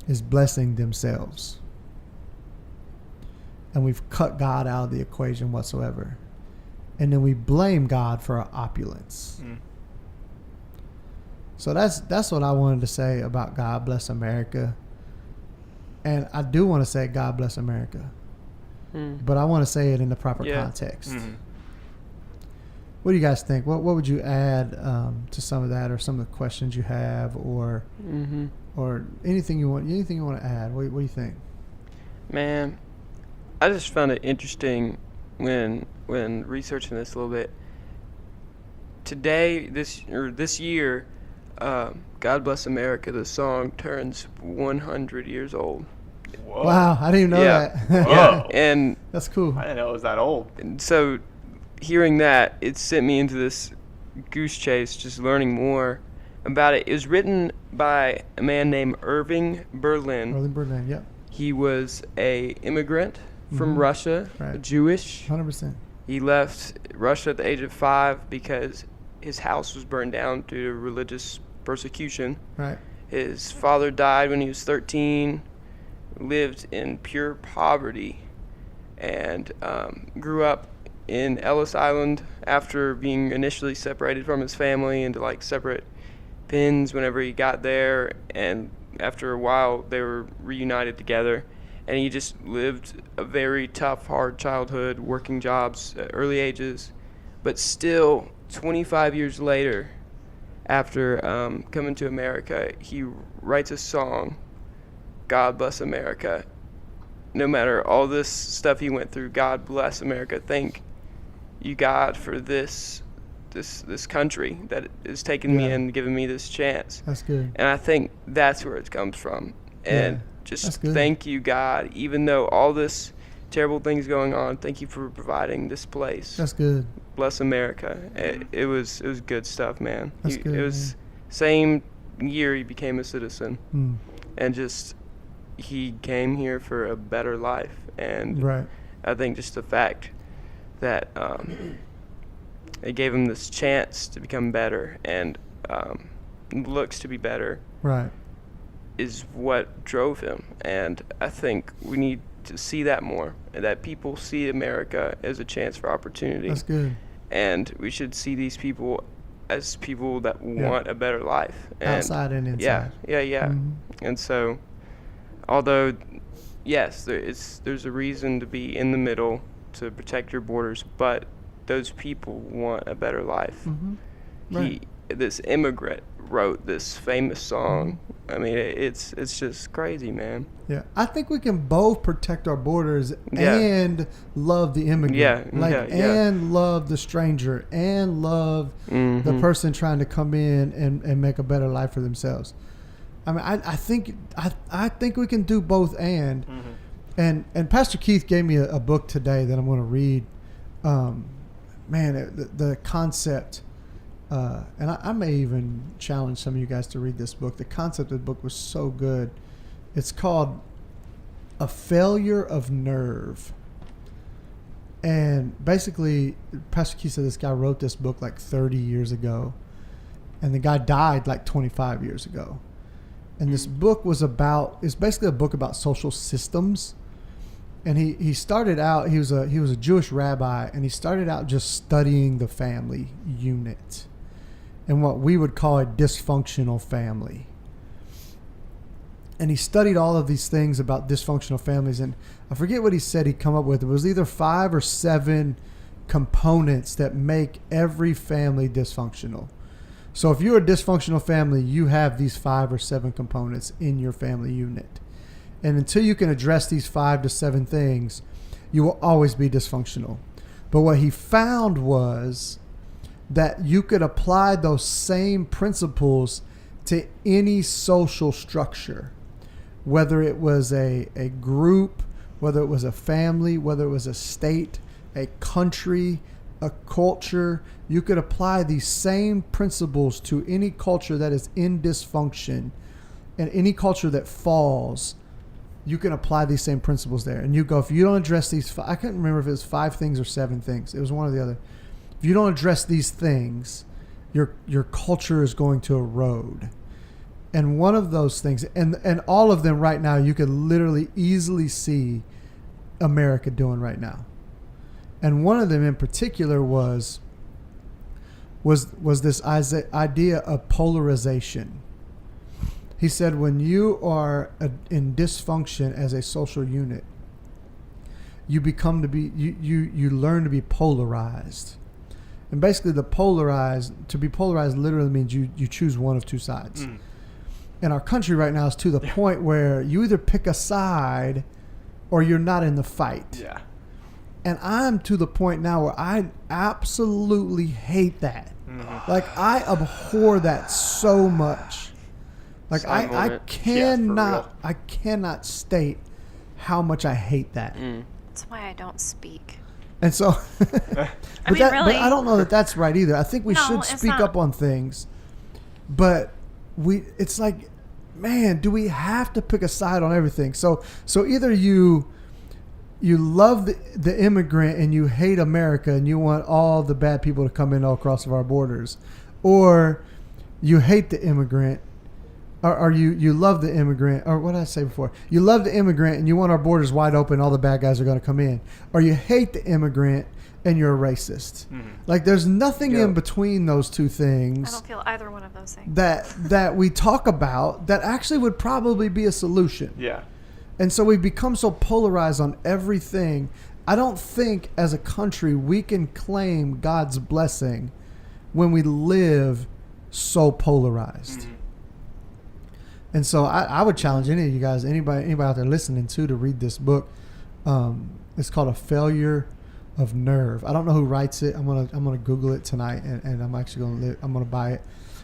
is blessing themselves. And we've cut God out of the equation whatsoever. And then we blame God for our opulence. So that's what I wanted to say about God bless America. And I do want to say God bless America. But I want to say it in the proper context. What do you guys think? What would you add to some of that, or some of the questions you have, or anything you want to add? What do you think? Man, I just found it interesting when researching this a little bit. Today, this year, God Bless America, the song, turns 100 years old. Whoa. Wow, I didn't even know that. Whoa. And That's cool. I didn't know it was that old. and so hearing that, it sent me into this goose chase, just learning more about it. It was written by a man named Irving Berlin. Irving Berlin, yep. He was a immigrant from Russia, Right. Jewish. 100%. He left Russia at the age of 5 because his house was burned down due to religious persecution. Right. His father died when he was 13, lived in pure poverty, and grew up in Ellis Island after being initially separated from his family into like separate pens whenever he got there, and after a while they were reunited together. And he just lived a very tough, hard childhood, working jobs at early ages. But still, 25 years later, after coming to America, he writes a song, God Bless America. No matter all this stuff he went through, God bless America. Thank you, God, for this this country that is taking me Yeah. and giving me this chance. That's good. And I think that's where it comes from. And Yeah, just that's good. thank you, God, even though all this terrible things going on, thank you for providing this place. That's good. Bless America. It was good stuff, man. That's good, It was same year he became a citizen, Mm. and just he came here for a better life. And Right. I think just the fact that it gave him this chance to become better and looks to be better Right. is what drove him. And I think we need to see that more, and that people see America as a chance for opportunity. That's good. And we should see these people as people that want a better life. And Outside and inside. Yeah. Mhm. And so, although, yes, there's a reason to be in the middle to protect your borders, but those people want a better life. Mhm. Right. This immigrant wrote this famous song. I mean, it's just crazy, man. Yeah, I think we can both protect our borders Yeah. and love the immigrant, Yeah, and love the stranger, and love the Mhm. person trying to come in and make a better life for themselves. I mean, I think we can do both and Pastor Keith gave me a book today that I'm going to read. The concept. And I may even challenge some of you guys to read this book. The concept of the book was so good. It's called A Failure of Nerve. And basically, Pastor Keith said this guy wrote this book like 30 years ago. And the guy died like 25 years ago. And this book it's basically a book about social systems. And he started out, he was a Jewish rabbi, and he started out just studying the family unit and what we would call a dysfunctional family. And he studied all of these things about dysfunctional families, and I forget what he said he'd come up with. It was either 5 or 7 components that make every family dysfunctional. So if you're a dysfunctional family, you have these 5 or 7 components in your family unit. And until you can address these 5 to 7 things, you will always be dysfunctional. But what he found was that you could apply those same principles to any social structure, whether it was a group, whether it was a family, whether it was a state, a country, a culture. You could apply these same principles to any culture that is in dysfunction and any culture that falls. You can apply these same principles there. And you go, if you don't address these, I can't remember if it was 5 things or 7 things. It was one or the other. If you don't address these things, your culture is going to erode. And one of those things, and all of them right now, you could literally easily see America doing right now. And one of them in particular was this idea of polarization. He said, when you are in dysfunction as a social unit, you become you learn to be polarized. And basically to be polarized literally means you choose one of 2 sides. And our country right now is to the point where you either pick a side or you're not in the fight. Yeah. And I'm to the point now where I absolutely hate that. Like, I abhor that so much. Like, I cannot state how much I hate that. That's why I don't speak. And so, really. but I don't know that that's right either. I think we should it's speak not. up on things, but it's like, man, do we have to pick a side on everything? So either you love the immigrant and you hate America and you want all the bad people to come in all across of our borders, or you hate the immigrant. Or you love the immigrant, or what did I say before? You love the immigrant and you want our borders wide open, all the bad guys are going to come in. Or you hate the immigrant and you're a racist. Like, there's nothing in between those 2 things. I don't feel either one of those things. That we talk about that actually would probably be a solution. Yeah. And so we've become so polarized on everything. I don't think as a country we can claim God's blessing when we live so polarized. And so I would challenge any of you guys, anybody out there listening to read this book. It's called A Failure of nerve. I don't know who writes it. I'm gonna Google it tonight, and I'm actually gonna buy it.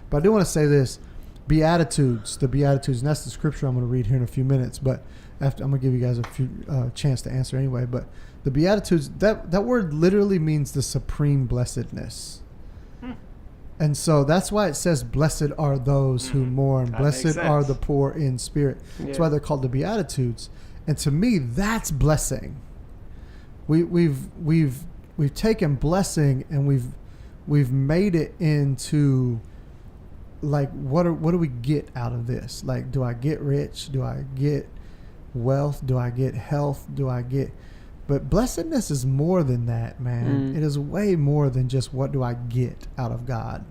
But I do want to say this: Beatitudes, the Beatitudes, and that's the scripture I'm gonna read here in a few minutes. But after, I'm gonna give you guys a few chance to answer anyway. But the Beatitudes, that word literally means the supreme blessedness. And so that's why it says, "Blessed are those who mourn. That Blessed makes are sense. the poor in spirit." That's why they're called the Beatitudes. And to me, that's blessing. We've taken blessing and we've made it into, like, what do we get out of this? Like, do I get rich? Do I get wealth? Do I get health? But blessedness is more than that, man. It is way more than just what do I get out of God.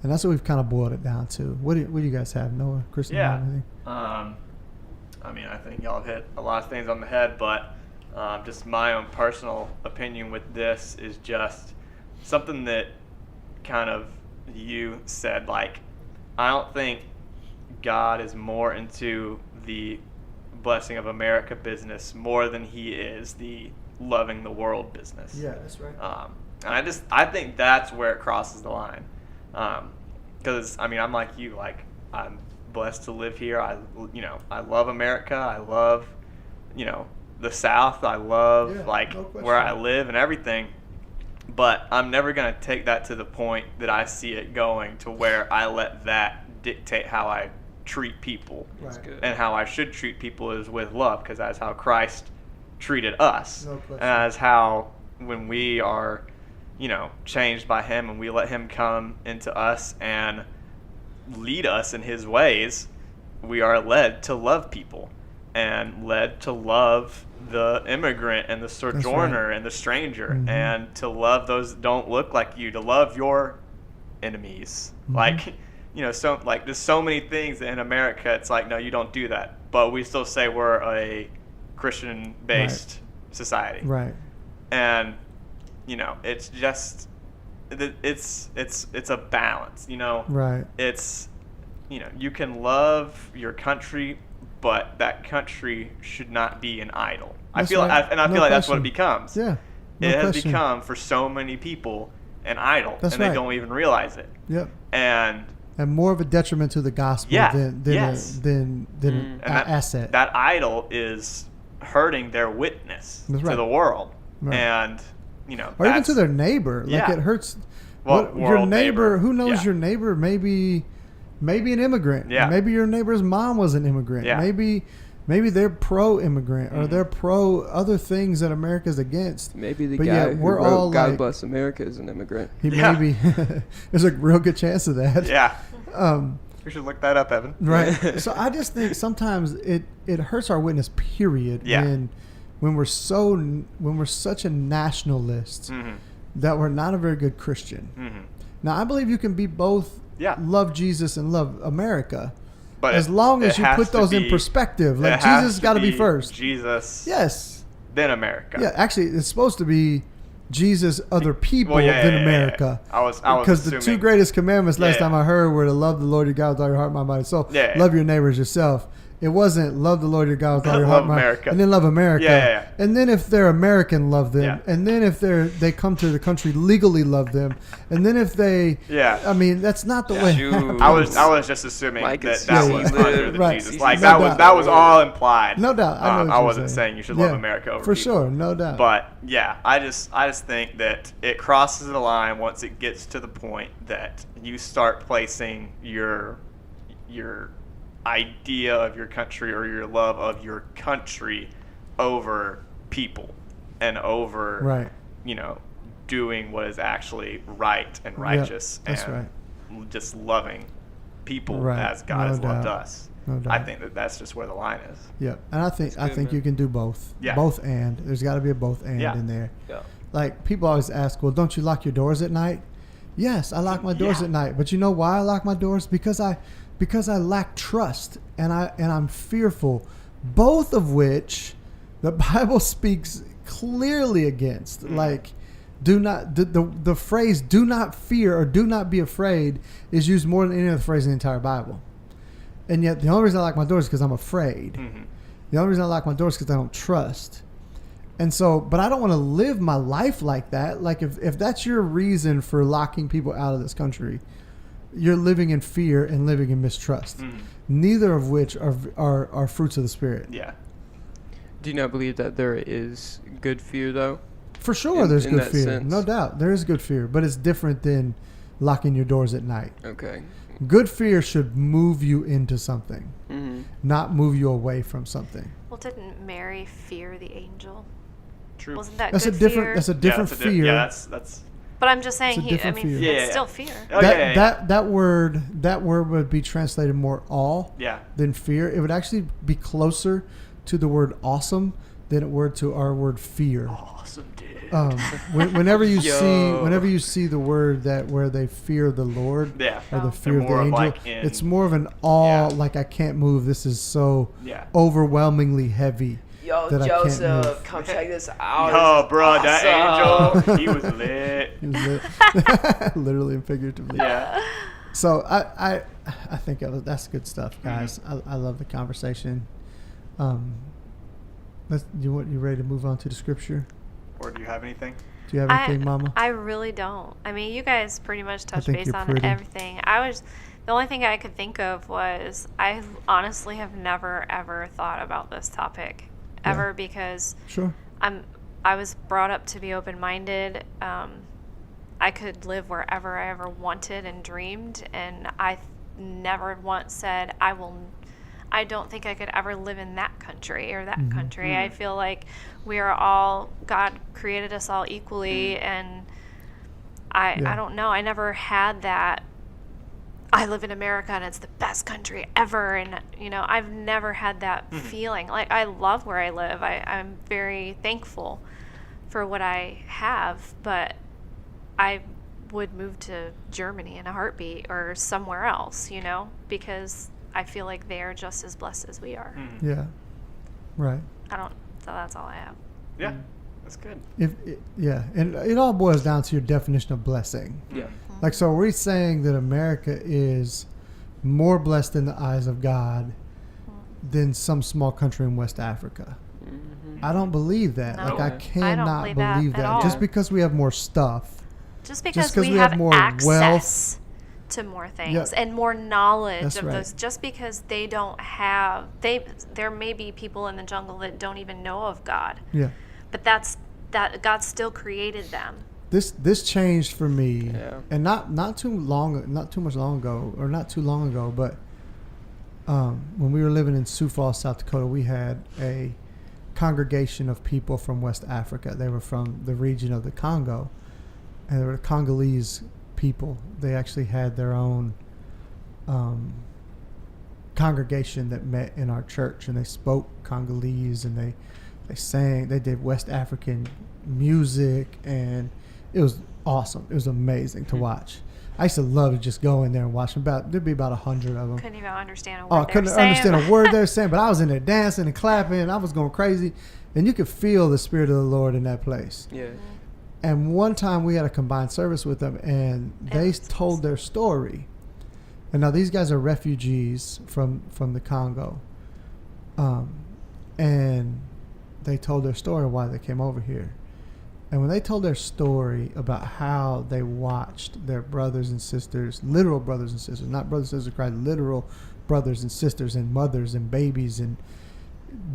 And that's what we've kind of boiled it down to. What do you guys have, Noah, Kristen? Yeah. Anything? I mean, I think y'all have hit a lot of things on the head, but just my own personal opinion with this is just something that kind of you said, like, I don't think God is more into the blessing of America business more than he is the loving the world business. Yeah, that's right. And I think that's where it crosses the line. Because I mean, I'm like you, like, I'm blessed to live here. I love America. I love, the South. I love where I live and everything. But I'm never going to take that to the point that I see it going to where I let that dictate how I treat people. Right. And how I should treat people is with love, because that's how Christ treated us. No question. And that's how, when we are, changed by him and we let him come into us and lead us in his ways, we are led to love people and led to love the immigrant and the sojourner and the stranger, and to love those that don't look like you, to love your enemies. Like, there's so many things in America, it's like, no, you don't do that. But we still say we're a Christian-based society. Right. And, it's just, it's a balance, Right. It's, you can love your country, but that country should not be an idol. That's I feel right. like that's what it becomes. Yeah. No It has question. become, for so many people, an idol. That's and right. they don't even realize it. Yep. And more of a detriment to the gospel than an and that, asset. That idol is hurting their witness That's to right. the world. Right. And, or even to their neighbor. Like, it hurts. Well, Your neighbor, who knows Yeah. your neighbor? Maybe an immigrant. Yeah. Maybe your neighbor's mom was an immigrant. Yeah. Maybe they're pro-immigrant or they're pro other things that America's against. Maybe the But guy yeah, who we're wrote all "God like- Bless America" is an immigrant. He Yeah. maybe there's a real good chance of that. Yeah. We should look that up, Evan. Right. So I just think sometimes it hurts our witness. Period. Yeah. When we're such a nationalist that we're not a very good Christian. Now I believe you can be both. Yeah. Love Jesus and love America, But as long as it you has put to those in be- perspective. Like, it has Jesus got to be first. Jesus. Yes. Then America. Yeah. Actually, it's supposed to be Jesus, other people, Well, yeah, than yeah, yeah, America. yeah. I was Because the two assuming- greatest commandments last Yeah, time yeah. I heard were to love the Lord your God with all your heart, mind, body, soul. Yeah, yeah. Love your neighbors yourself. It wasn't love the Lord your God with all your heart, Love mind, America. and then love America. Yeah, yeah, yeah. And then if they're American, love them. Yeah. And then if they come to the country legally, love them. And then if they, Yeah. I mean, that's not the way. it Shoot. happens. I was just assuming Like that it's that Yeah, was yeah. under the Right. Jesus. Like No that doubt. was all implied. No doubt. I know what I you're wasn't saying you should love America over for people. sure. No doubt. But yeah, I just think that it crosses the line once it gets to the point that you start placing your idea of your country or your love of your country over people and over Right. doing what is actually right and righteous that's and just loving people Right. as God No has loved doubt. us. No doubt. I think that's just where the line is. Yeah, and I think That's good, you man. can do both. Yeah. Both and. There's got to be a both and Yeah. in there. Yeah. Like, people always ask, well, don't you lock your doors at night? Yes, I lock my doors Yeah. at night. But you know why I lock my doors? Because I lack trust and I'm fearful. Both of which the Bible speaks clearly against. Like, do not the phrase "do not fear" or "do not be afraid" is used more than any other phrase in the entire Bible. And yet, the only reason I lock my doors is because I'm afraid. The only reason I lock my doors is because I don't trust. And so, but I don't want to live my life like that. Like if that's your reason for locking people out of this country, you're living in fear and living in mistrust. Neither of which are fruits of the Spirit. Yeah. Do you not believe that there is good fear, though? For sure, there's in good that fear. sense? No doubt. There is good fear, but it's different than locking your doors at night. Okay. Good fear should move you into something, Mm-hmm. not move you away from something. Well, didn't Mary fear the angel? True. Wasn't that That's a good different. fear? That's a different yeah, fear. that's. But I'm just saying, It's a different fear. Yeah, it's yeah. still fear. Oh, That word would be translated more awe Yeah. than fear. It would actually be closer to the word awesome than it were to our word fear. Awesome, dude. Whenever you Yo. see the word that where they fear the Lord, Yeah. or the Oh. fear of the More of angel, like in- it's more of an awe. Yeah. Like I can't move. This is so Yeah. overwhelmingly heavy. Yo, that I can't move. Joseph, come check this out. Oh, bro, This is that awesome. angel, he was lit. It was literally and figuratively. Yeah. So I think that's good stuff, guys. I love the conversation. You ready to move on to the scripture? Or do you have anything? Do you have anything, Mama? I really don't. I mean, you guys pretty much touched think base you're on pretty. everything. The only thing I could think of was I honestly have never ever thought about this topic ever because Sure. I was brought up to be open-minded. I could live wherever I ever wanted and dreamed, and I never once said I don't think I could ever live in that country or that country. I feel like we are all, God created us all equally, and I don't know. I never had that. I live in America and it's the best country ever, and I've never had that feeling. Like, I love where I live. I'm very thankful for what I have, but I would move to Germany in a heartbeat or somewhere else, because I feel like they're just as blessed as we are. Yeah. Right. So that's all I have. Yeah, that's good. And it all boils down to your definition of blessing. Yeah. Like, so we're saying that America is more blessed in the eyes of God than some small country in West Africa. I don't believe that. No, Like, I I cannot don't believe believe that at that. all. Just because we have more stuff. Just because 'cause we we have have more access wealth. to more things Yeah. and more knowledge That's of right. those, just because they don't have, there may be people in the jungle that don't even know of God, Yeah. but that God still created them. This changed for me, Yeah. and not too much long ago, or not too long ago, but when we were living in Sioux Falls, South Dakota, we had a congregation of people from West Africa. They were from the region of the Congo, and they were Congolese people. They actually had their own congregation that met in our church, and they spoke Congolese, and they sang. They did West African music, and it was awesome. It was amazing to watch. I used to love to just go in there and watch them. There'd be about 100 of them. Couldn't even understand a word Oh, I they couldn't were saying. understand a word they were saying, but I was in there dancing and clapping, and I was going crazy. And you could feel the Spirit of the Lord in that place. Yeah. And one time we had a combined service with them, and they was told their story. And now these guys are refugees from the Congo. And they told their story why they came over here. And when they told their story about how they watched their brothers and sisters, literal brothers and sisters, not brothers and sisters of Christ, literal brothers and sisters and mothers and babies, and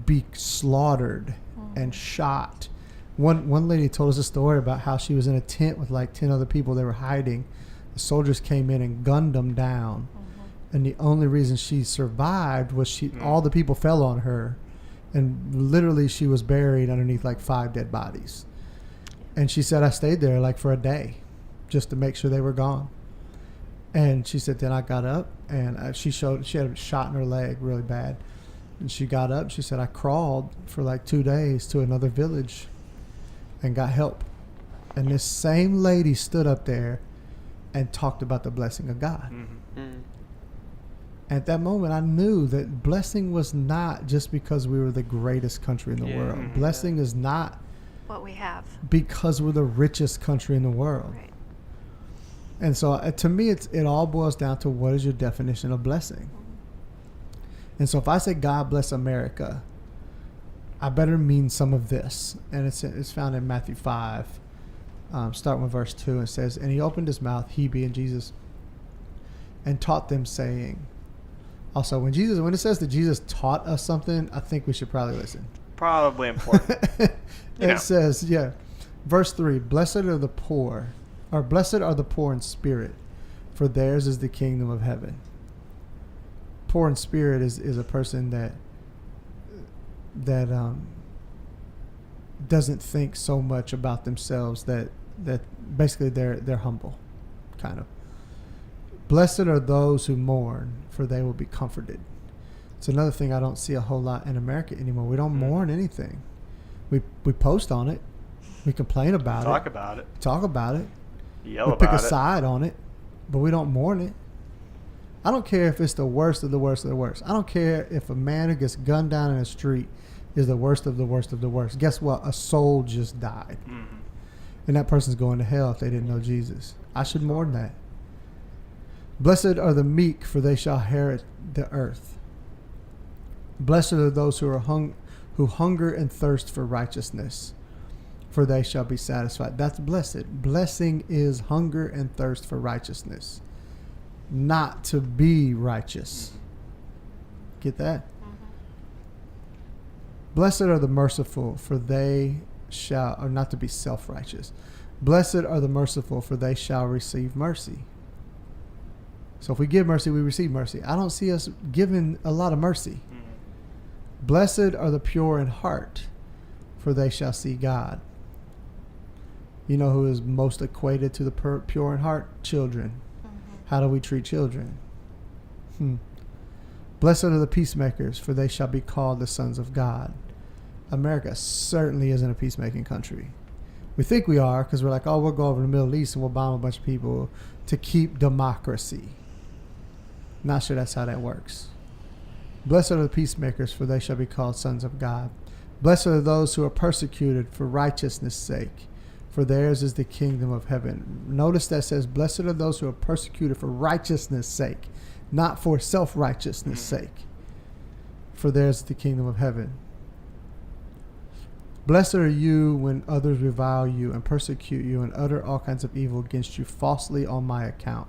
be slaughtered and shot. One lady told us a story about how she was in a tent with like 10 other people. They were hiding. The soldiers came in and gunned them down. And the only reason she survived was all the people fell on her. And literally she was buried underneath like 5 dead bodies. And she said, I stayed there like for a day just to make sure they were gone. And she said, then I got up, and she had a shot in her leg really bad. And she got up. She said, I crawled for like 2 days to another village and got help. And this same lady stood up there and talked about the blessing of God. At that moment, I knew that blessing was not just because we were the greatest country in the world. Blessing is not What we have. because we're the richest country in the world. Right. And so to me, it all boils down to what is your definition of blessing. And so if I say God bless America, I better mean some of this. And it's found in Matthew 5, starting with verse 2. It says, and he opened his mouth, he being Jesus, and taught them, saying. Also, when it says that Jesus taught us something, I think we should probably listen. Probably important. It says, verse 3, blessed are the poor in spirit, for theirs is the kingdom of heaven. Poor in spirit is a person that doesn't think so much about themselves, that basically they're humble, kind of. Blessed are those who mourn, for they will be comforted. It's another thing I don't see a whole lot in America anymore. We don't mourn anything. We post on it. We complain about Talk it. about it. We Yell about it. pick a side on it, but we don't mourn it. I don't care if it's the worst of the worst of the worst. I don't care if a man who gets gunned down in the street is the worst of the worst of the worst. Guess what? A soul just died. Mm-hmm. And that person's going to hell if they didn't know Jesus. I should mourn that. Blessed are the meek, for they shall inherit the earth. Blessed are those who hunger and thirst for righteousness, for they shall be satisfied. That's blessed. Blessing is hunger and thirst for righteousness, not to be righteous. Get that? Mm-hmm. Blessed are the merciful, for they shall, or not to be self-righteous. Blessed are the merciful, for they shall receive mercy. So if we give mercy, we receive mercy. I don't see us giving a lot of mercy. Mm-hmm. Blessed are the pure in heart, for they shall see God. You know who is most equated to the pure in heart? Children. Mm-hmm. How do we treat children? Blessed are the peacemakers, for they shall be called the sons of God. America certainly isn't a peacemaking country. We think we are because we're like, oh, we'll go over to the Middle East and we'll bomb a bunch of people to keep democracy. Not sure that's how that works. Blessed are the peacemakers, for they shall be called sons of God. Blessed are those who are persecuted for righteousness' sake, for theirs is the kingdom of heaven. Notice that says, blessed are those who are persecuted for righteousness' sake, not for self-righteousness' sake, for theirs is the kingdom of heaven. Blessed are you when others revile you and persecute you and utter all kinds of evil against you falsely on my account.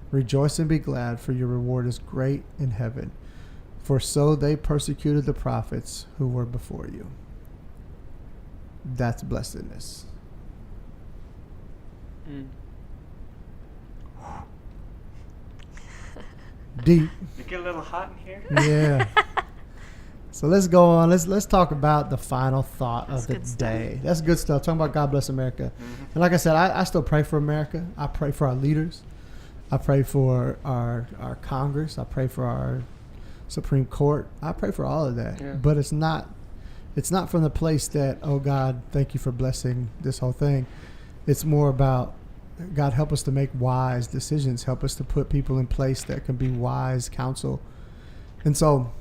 Rejoice and be glad, for your reward is great in heaven. For so they persecuted the prophets who were before you. That's blessedness. Deep. You get a little hot in here? Yeah. So let's go on. Let's talk about the final thought of the day. That's good stuff. Talking about God bless America. Mm-hmm. And like I said, I still pray for America. I pray for our leaders. I pray for our Congress. I pray for our Supreme Court. I pray for all of that. Yeah. But it's not from the place that, oh God, thank you for blessing this whole thing. It's more about, God, help us to make wise decisions. Help us to put people in place that can be wise counsel. And so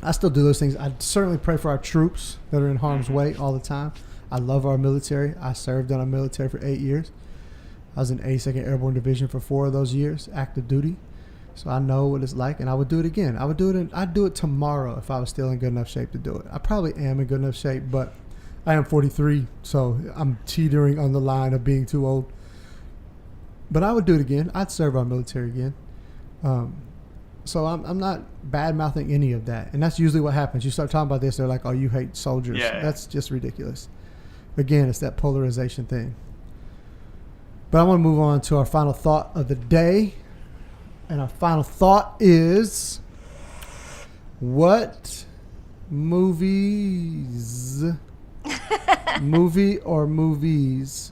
I still do those things. I certainly pray for our troops that are in harm's way all the time. I love our military. I served in our military for 8 years. I was in 82nd Airborne Division for 4 of those years, active duty. So I know what it's like, and I would do it again. I'd do it tomorrow if I was still in good enough shape to do it. I probably am in good enough shape, but I am 43, so I'm teetering on the line of being too old. But I would do it again. I'd serve our military again. So I'm not bad-mouthing any of that. And that's usually what happens. You start talking about this, they're like, oh, you hate soldiers. Yeah. That's just ridiculous. Again, it's that polarization thing. But I want to move on to our final thought of the day. And our final thought is, what movie or movies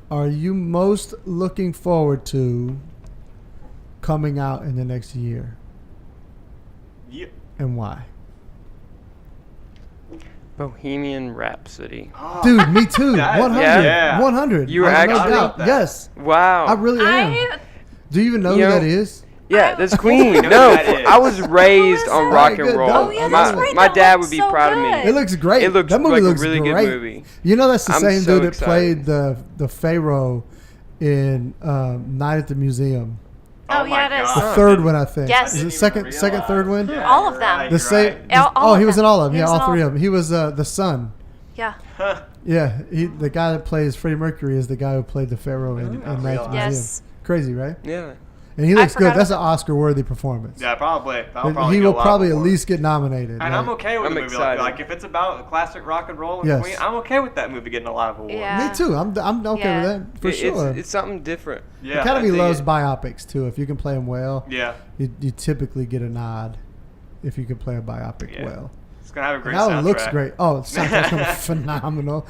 are you most looking forward to coming out in the next year? Yep. And why? Bohemian Rhapsody. Oh, dude, me too. 100. Yeah. 100. You were actually... No doubt. Yes. Wow. I really am. Do you even know who that is? Yeah, that's Queen. No, I was raised on rock and roll. Oh, yeah, that's right. My That dad looks would be so proud of good. me. It looks great. It looks that movie like looks a really great. good movie. You know, that's the same so dude that played the Pharaoh in Night at the Museum. Oh, yeah, my it is. The God. third one, I think. Yes. Is I it didn't second, even third one? realize. All of you're them. right, The you're same. right. Yeah, all Oh, of he was them. in all of them. He Yeah, was in all three all- of them. He was the son. Yeah. Yeah, the guy that plays Freddie Mercury is the guy who played the Pharaoh in Magic Museum. Yes. Crazy, right? Yeah. And he looks forgot good. That's an about Oscar-worthy performance. Yeah, probably. That'll probably He go will loud probably at before. least get nominated. And I'm okay with I'm a movie excited. like if it's about classic rock and roll and Yes. Queen, I'm okay with that movie getting a lot of awards. Yeah. Me too. I'm okay Yeah. with that for sure. It's something different. Yeah. Academy I think loves it- biopics too. If you can play them well, Yeah. you typically get a nod. If you can play a biopic Yeah. well, It's gonna have a great that soundtrack. one looks great. Oh, the soundtrack's gonna be phenomenal.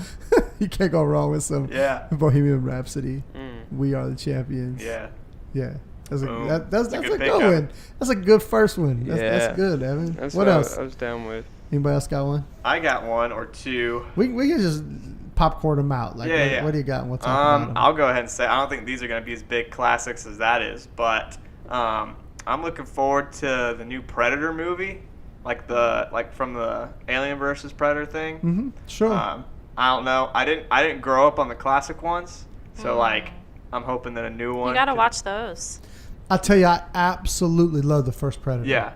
You can't go wrong with some Yeah. Bohemian Rhapsody. Mm. We Are the Champions. Yeah. Yeah. That's a, Boom. that's That's a a good good pickup. one. That's a good first one. That's Yeah. good, Evan. That's what else? I was down with. Anybody else got one? I got one or two. We can just popcorn them out. Like, Yeah, what, yeah. what do you got? What's on? I'll go ahead and say I don't think these are gonna be as big classics as that is, but I'm looking forward to the new Predator movie, like from the Alien versus Predator thing. Mm-hmm. Sure. I don't know. I didn't grow up on the classic ones, so like I'm hoping that a new one. You got to could- watch those. I'll tell you, I absolutely love the first Predator. Yeah.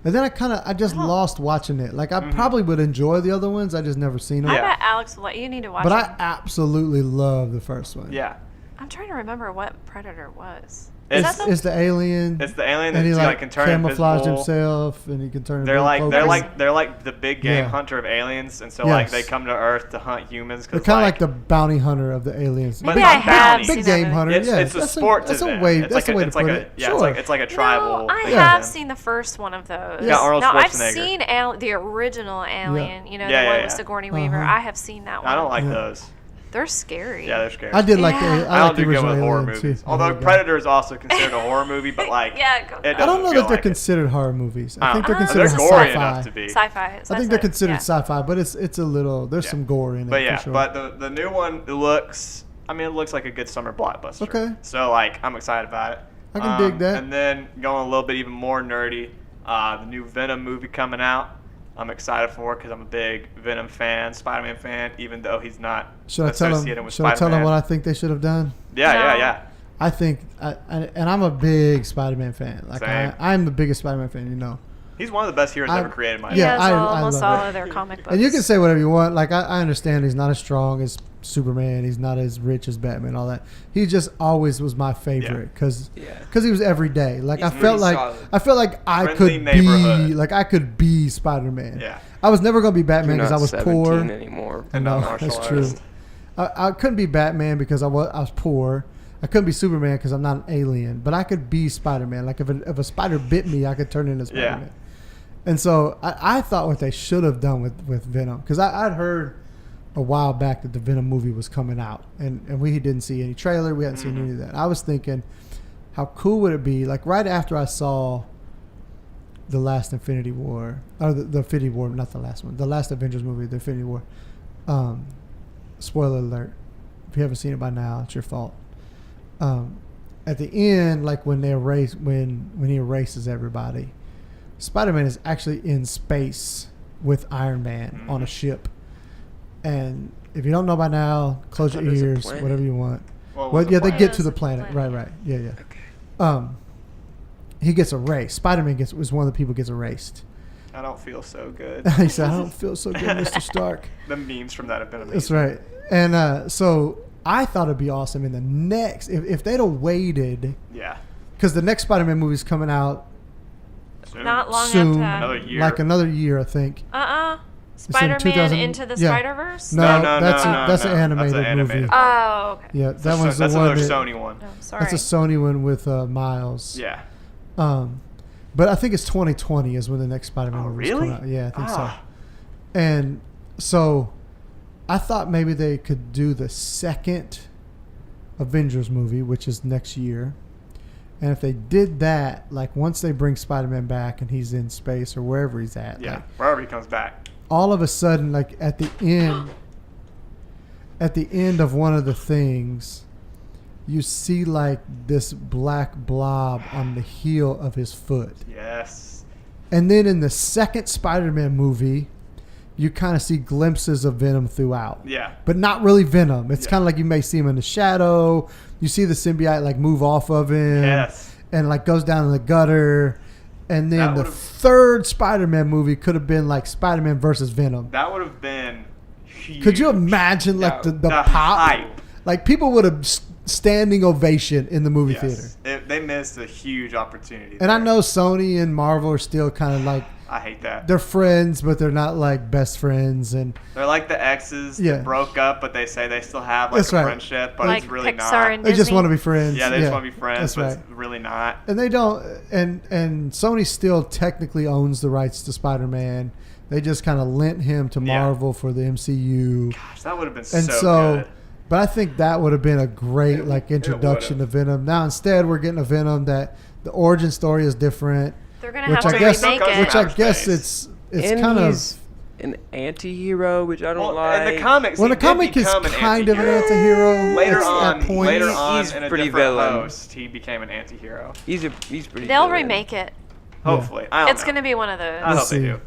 And then I just lost watching it. Like, I probably would enjoy the other ones. I just never seen them. I Yeah. bet Alex will let you need to watch But it. I absolutely love the first one. Yeah. I'm trying to remember what Predator was. Is It's, that the It's the alien. it's the alien and he that like can turn camouflaged invisible. himself, and he can turn. They're like invisible. they're like the big game Yeah. hunter of aliens, and so like Yes. they come to Earth to hunt humans. They're Cause kind of like the bounty hunter of the aliens. But Maybe not I have bounty. seen Big that game movie. hunter. It's, yeah, it's a sport that's to them. a way. It's That's like a way it's to put like it. yeah, Sure. it's like a tribal. No, I thing. have seen the first one of those. Yeah, Arnold no, I've Schwarzenegger. seen the original Alien. You know, Yeah, the one yeah, with yeah. Sigourney Weaver. Uh-huh. I have seen that one. I don't like Yeah. those. They're scary. Yeah, they're scary. I did like Yeah. the. I I like don't the do good original with horror Alien, movies. too. Although Oh, my God. Predator is also considered a horror movie, but like Yeah, go- it I don't doesn't know feel that they're like it. considered horror movies. I think they're Uh-uh. considered They're gory sci-fi. enough to be. Sci-fi. I think they're considered sci-fi, but it's a little. There's Yeah. some gore in it. But yeah, for sure. but the new one it looks. I mean, it looks like a good summer blockbuster. Okay. So like, I'm excited about it. I can dig that. And then going a little bit even more nerdy, the new Venom movie coming out. I'm excited for because I'm a big Venom fan, Spider-Man fan, even though he's not should I tell associated them? with Should I tell them Spider-Man. what I think they should have done? Yeah, No. yeah. I think, and I'm a big Spider-Man fan. Like Same. I'm the biggest Spider-Man fan. You know. He's one of the best heroes ever created, in my He Yeah, has I almost love all it. of their comic books. And you can say whatever you want. Like I understand he's not as strong as Superman. He's not as rich as Batman. All that. He just always was my favorite because Yeah. he was every day. Like He's I felt pretty like solid. I Friendly could neighborhood. be like I could be Spider-Man. Yeah. I was never gonna be Batman You're because I not was 17 poor. anymore. And No, not martial that's true. artist. I couldn't be Batman because I was poor. I couldn't be Superman because I'm not an alien. But I could be Spider-Man. Like if a spider bit me, I could turn into Spider-Man. And so I thought what they should have done with Venom, because I'd heard a while back that the Venom movie was coming out, and we didn't see any trailer. We hadn't seen any of that. I was thinking, how cool would it be? Like right after I saw the last Infinity War, or the Infinity War, not the last one, the last Avengers movie, the Infinity War. Spoiler alert: if you haven't seen it by now, it's your fault. At the end, like when he erases everybody, Spider-Man is actually in space with Iron Man on a ship. And if you don't know by now, close your There's a ears, planet. whatever you want. What Well, was yeah, the they plan? get It to the was a planet. planet. Right. Yeah. Okay. He gets erased. Spider-Man was one of the people gets erased. I don't feel so good. He said, "I don't feel so good, Mr. Stark." The memes from that have been amazing. That's right. And so I thought it'd be awesome in the next if they'd have waited, Yeah. because the next Spider-Man movie is coming out Soon. Not long soon, after Another year. like another year, I think. Spider-Man 2000 Into the yeah. Spider-Verse? No, No, that's no, an that's animated an movie. animated. Oh, okay. Yeah, that one's the That's one. another That, Sony one. Oh, sorry. that's a Sony one with Miles. Yeah. But I think it's 2020 is when the next Spider-Man Oh, movie is really? coming out. Yeah, I think Ah. so. And so I thought maybe they could do the second Avengers movie, which is next year. And if they did that, like once they bring Spider-Man back and he's in space or wherever he's at, Yeah. like, Wherever he comes back. all of a sudden, like at the end of one of the things, you see like this black blob on the heel of his foot. Yes. And then in the second Spider-Man movie, you kind of see glimpses of Venom throughout. Yeah. But not really Venom. It's Yeah. kind of like you may see him in the shadow. You see the symbiote like move off of him. Yes. and like goes down in the gutter. And then That the would've- third Spider-Man movie could have been like Spider-Man versus Venom. That would have been huge. Could you imagine like the The pop? hype. Like people would have standing ovation in the movie theater. They missed a huge opportunity. And I there. know Sony and Marvel are still kind of like I hate that. they're friends, but they're not like best friends. And They're like the exes Yeah. that broke up, but they say they still have like That's a right. friendship, but Like it's really Pixar not. and they just Disney. want to be friends. Yeah, they just want to be friends, That's but right. it's really not. And they don't. And Sony still technically owns the rights to Spider-Man. They just kind of lent him to Yeah. Marvel for the MCU. Gosh, that would have been And so good. but I think that would have been a great like introduction to Venom. Now instead we're getting a Venom that the origin story is different, They're gonna which have I to guess remake it. which I Outer guess space. it's And kind of he's an anti-hero, which I don't Well, like. in the comics, well he the did comic is become an kind of an anti-hero. anti-hero Later at on, that point. later on, He's in a pretty different villain. post, he became an anti-hero. He's pretty. They'll villain. remake it. Hopefully, I don't It's know. gonna be one of those. I We'll hope see. they do.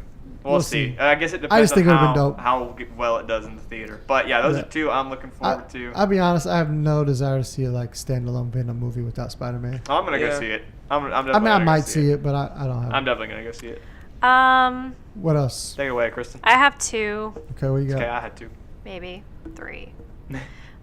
We'll We'll see. see. I guess it I depends just think it on would've been dope. how well it does in the theater. But yeah, those Yeah. are two I'm looking forward to. I'll be honest, I have no desire to see a like standalone Venom movie without Spider-Man. I'm gonna go Yeah. see it. I'm I definitely mean, I gonna go might see it, but I don't have. I'm it. definitely gonna go see it. What else? Take it away, Kristen. I have 2, Okay, what you got? Okay, I had to. maybe 3.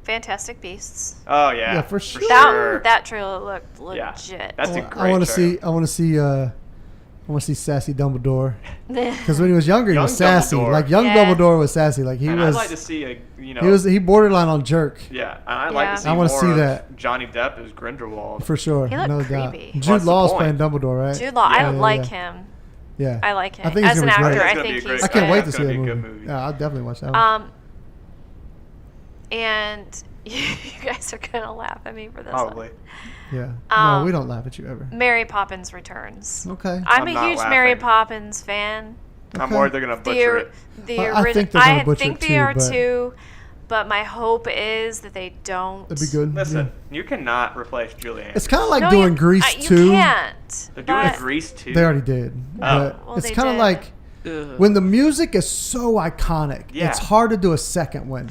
Fantastic Beasts. Oh yeah. Yeah, for sure. That trailer looked Yeah. legit. That's a I great want to trailer. see. I want to see. I want to see sassy Dumbledore because when he was younger, he Young was sassy. Dumbledore. Like young Yeah. Dumbledore was sassy. Like he And was. I'd like to see a He borderline on jerk Yeah, and I'd like Yeah. to see I wanna more see of that. Johnny Depp as Grindelwald. for sure. He looked no creepy. doubt. Jude What's the Law's point? playing Dumbledore, right? Jude Law, I Yeah, like yeah. him. Yeah. I like him. I think he's As an gonna be actor, great. I It's gonna think be a great he's I can't Yeah, wait good. to it's see gonna that be a good movie. movie. Yeah, I'll definitely watch that one. And you guys are gonna laugh at me for this Probably. one. Yeah. No, um, we don't laugh at you ever. Mary Poppins Returns. Okay. I'm I'm a not huge Mary laughing. Poppins fan. I'm Okay. worried they're gonna butcher it. I think they're gonna I butcher think it they too, are but- too, but my hope is that they don't. That'd be good. Listen, Yeah. you cannot replace Julie Andrews. It's kind of like No, doing you, Grease you 2. can't. They're doing but- Grease too. They already did. But Well, it's they kind of did. like Ugh. when the music is so iconic, Yeah. it's hard to do a second one.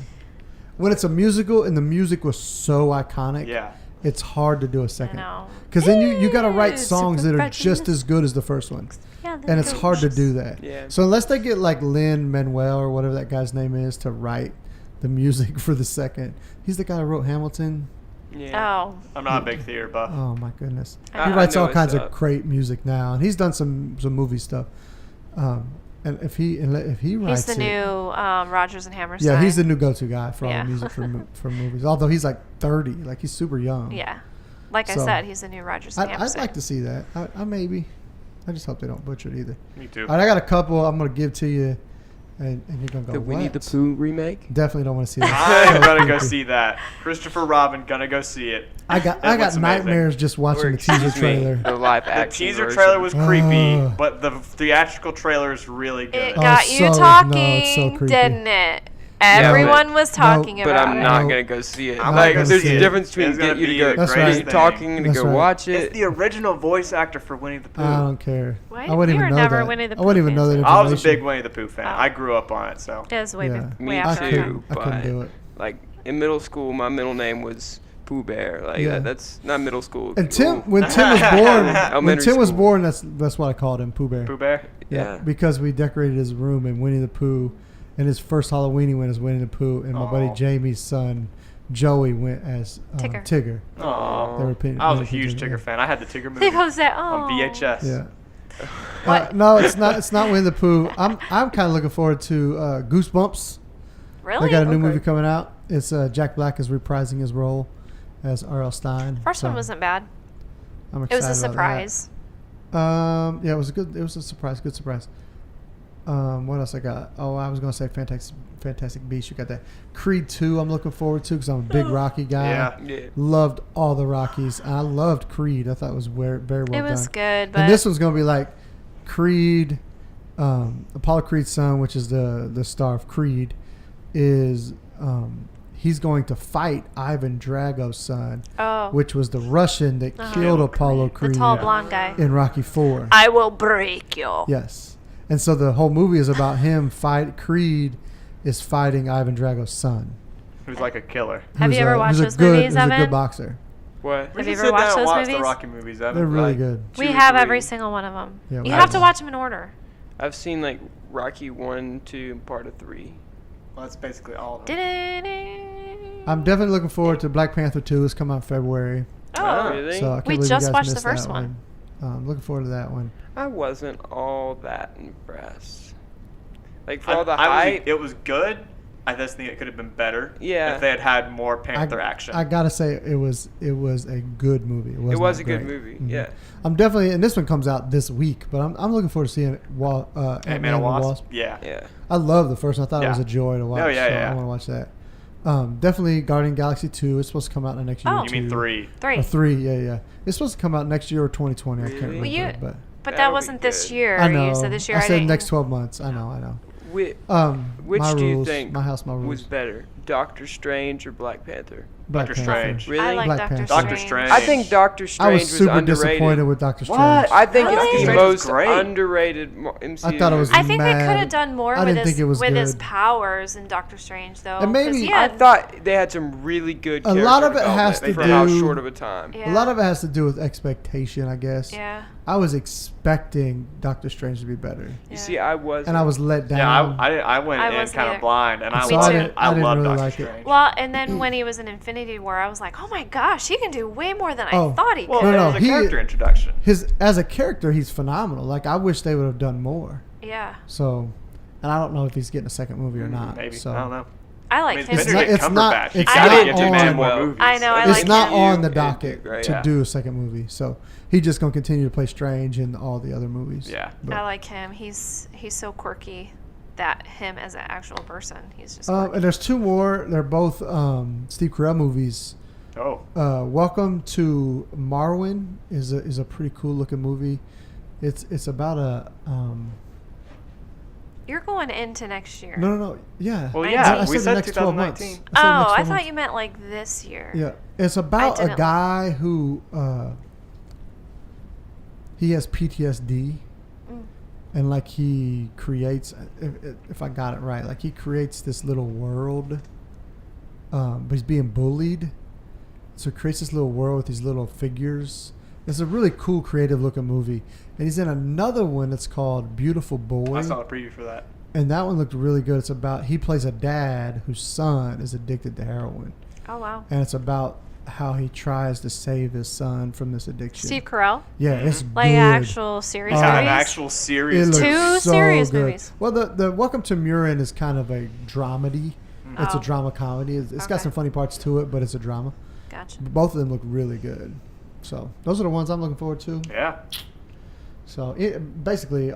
When it's a musical and the music was so iconic, Yeah. it's hard to do a I second. know. Because then you got to write It's songs that are super just as good as the first one. Yeah, And it's hard to do that. Yeah. So unless they get like Lin-Manuel or whatever that guy's name is to write the music for the second. He's the guy who wrote Hamilton. Yeah. Oh, I'm not a big theater buff. Oh my goodness. I He know. writes I know all kinds what's of up. great music now. And he's done some movie stuff. And if he writes he's the it, new Rogers and Hammerstein. yeah, he's the new go-to guy for all Yeah. the music for movies. Although he's like 30, like he's super young. Yeah, like I So, said, he's the new Rogers and I'd Hammerstein. like to see that. I maybe. I just hope they don't butcher it either. Me too. All right, I got a couple I'm going to give to you, and you're going to go, The Winnie what? the Pooh remake. Definitely don't want to see that. I'm gonna go see that. Christopher Robin gonna go see it. I It got looks amazing. nightmares just watching Or the teaser excuse me, trailer. The live The action teaser version. trailer was creepy, Ugh. but the theatrical trailer is really good. It Oh, got so- you no, talking, it's so creepy. didn't it? Yeah, Everyone was talking But about I'm it. not No. gonna go see it. I'm Like, gonna there's see a it. difference between It's gonna getting you be to the go That's greatest right. thing. talking and to That's go right. watch It's it. the original voice actor for Winnie the Pooh. I don't care. Why- I wouldn't we even were know never that. Winnie the I wouldn't Pooh even know that fans. I was a information. big Winnie the Pooh fan. Oh. I grew up on it, so. It was way, Yeah. way Me after I too. that. couldn't. I couldn't but- do it. Like in middle school, my middle name was Pooh Bear. Like Yeah. that's not middle school. And Tim, Ooh. when Tim was born, when Elementary Tim was school. born, that's what I called him, Pooh Bear. Pooh Bear? Yeah. Because we decorated his room in Winnie the Pooh, and his first Halloween he went as Winnie the Pooh, and my buddy Aw. Jamie's son, Joey, went as Tigger. Tigger. Aw. They were pin- I was a Winnie the huge Pooh, Tigger yeah. fan. I had the Tigger movie There goes that. Oh. on VHS. Yeah. What? No, it's not. It's not Winnie the Pooh. I'm kind of looking forward to Goosebumps. Really? They got a new Okay. movie coming out. It's Jack Black is reprising his role as R.L. Stein. First one So wasn't bad. I'm It was excited a about that. surprise. Yeah, it was a good. It was a surprise. Good surprise. What else I got? Oh, I was gonna say Fantastic Beasts. You got that. Creed 2. I'm looking forward to because I'm a big Rocky guy. Yeah. Yeah. Loved all the Rockies. I loved Creed. I thought it was very well It was done. good, but And this one's gonna be like Creed. Apollo Creed's son, which is the star of Creed, is he's going to fight Ivan Drago's son, oh, which was the Russian that Oh. killed Apollo the Creed tall blonde guy. in Rocky 4. I will break you. Yes. And so the whole movie is about him Creed is fighting Ivan Drago's son. Who's like a killer. Have you ever watched who's a those good, movies, who's a Evan? good boxer. What? We Have you should ever sit watched down and those watch the movies? Rocky movies. Evan. They're really Like, good. We 2 or have 3. every single one of them. Yeah, You we have have to them. watch them in order. I've seen like Rocky 1, 2, and part of 3. Well, that's basically all of them. I'm definitely looking forward to Black Panther 2. It's coming out in February. Oh, Really? So I can't We believe just you guys watched the missed first that one. Looking forward to that one. I wasn't all that impressed. Like for I- all the I was- hype. it was good. I just think it could have been better. Yeah. If they had had more Panther action. I gotta say it was a good movie. It was not a good great. movie. Mhm. Yeah. I'm definitely, and this one comes out this week, but I'm looking forward to seeing Ant-Man Ant-Man and and the Wasp. Wasp. Yeah. Yeah. I love the first one. I thought it Yeah. was a joy to watch. Oh, yeah, so yeah. I want to watch that. Definitely Guardian Galaxy 2. It's supposed to come out in the next year. Oh. or You mean two. 3? Or 3, yeah. It's supposed to come out next year or 2020. I can't Really? remember. Well, but But that That'll be wasn't this good. year. I know. You said this year. I said didn't- next 12 months. I know. Which My do you rules, think my house, my rules. was better, Doctor Strange or Black Panther? Black Doctor Panther. Strange. Really? I like Black Doctor Panther. Strange. Doctor Strange. I think Doctor Strange I was super underrated. disappointed with Doctor Strange. What? I think Really? it's the Strange was most great. underrated MCU. I thought it was I think they mad. could have done more I with didn't think it was with his good. powers in Doctor Strange, though. And maybe- 'cause he I had- thought they had some really good. A lot of it has development to for how do- short of a time. Yeah. A lot of it has to do with expectation, I guess. Yeah. I was expecting Doctor Strange to be better, You see, I was. and I was let down. Yeah, I went I in wasn't kind either. of blind, and I So loved I it. didn't- I didn't love really Doctor like it. Strange. Well, and then when he was in Infinity War, I was like, oh my gosh, he can do way more than I Oh. thought he Well, could. No, it was a he- character introduction. As a character, he's phenomenal. Like I wish they would have done more. Yeah. So, and I don't know if he's getting a second movie or not. Maybe. So. I don't know. I like I mean, him. It's too. not- Benedict it's not- Cumberbatch. You it's gotta not give the on- man more Well, movies. I know, I It's like not him. on the You docket do, right? to Yeah. do a second movie. So he's just gonna continue to play Strange in all the other movies. Yeah. But, I like him. He's so quirky. That him as an actual person, he's just. Quirky. and there's 2 more. They're both Steve Carell movies. Oh. Welcome to Marwin is a pretty cool looking movie. It's about a You're going into next year. no yeah. Well, I yeah. see. I We said the said next 12 months. 2019. I said the Oh, next I 12 thought months. you meant like this year. Yeah, it's about a didn't- guy who he has PTSD, Mm. and like he creates, if I got it right, like he creates this little world, but he's being bullied, so he creates this little world with these little figures. It's a really cool, creative looking movie, and he's in another one that's called Beautiful Boy. I saw a preview for that. And that one looked really good. It's about he plays a dad whose son is addicted to heroin, Oh wow. and it's about how he tries to save his son from this addiction. Steve Carell, Yeah, it's like good. actual series Oh. Yeah, an movies. actual series. It looks Two so serious good. movies. Well, the Welcome to Murin is kind of a dramedy. It's Oh. a drama comedy. It's got Okay. some funny parts to it, but it's a drama. Gotcha. Both of them look really good. So those are the ones I'm looking forward to. Yeah. So basically,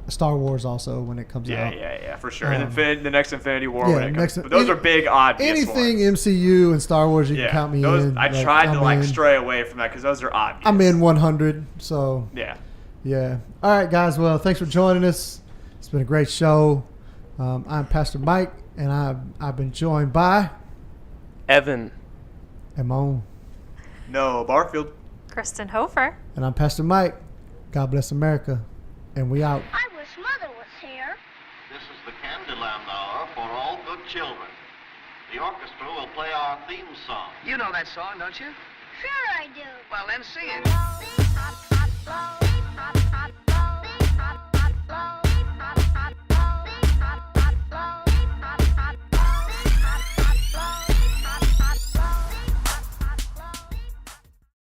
Star Wars also when it comes Yeah, out. yeah, for sure. Um, and the next Infinity War yeah, when it next- comes. But those any- are big, obvious Anything ones. MCU and Star Wars, you Yeah. can count me those, in. I tried to I'm in. stray away from that because those are obvious. I'm in 100. So Yeah. yeah. All right, guys. Well, thanks for joining us. It's been a great show. I'm Pastor Mike, and I've been joined by Evan. Amon, No, Barfield. Kristen Hofer. and I'm Pastor Mike. God bless America, and we out. I wish Mother was here. This is the Candyland Hour for all good children. The orchestra will play our theme song. You know that song, don't you? Sure I do. Well, then sing it. Rolling up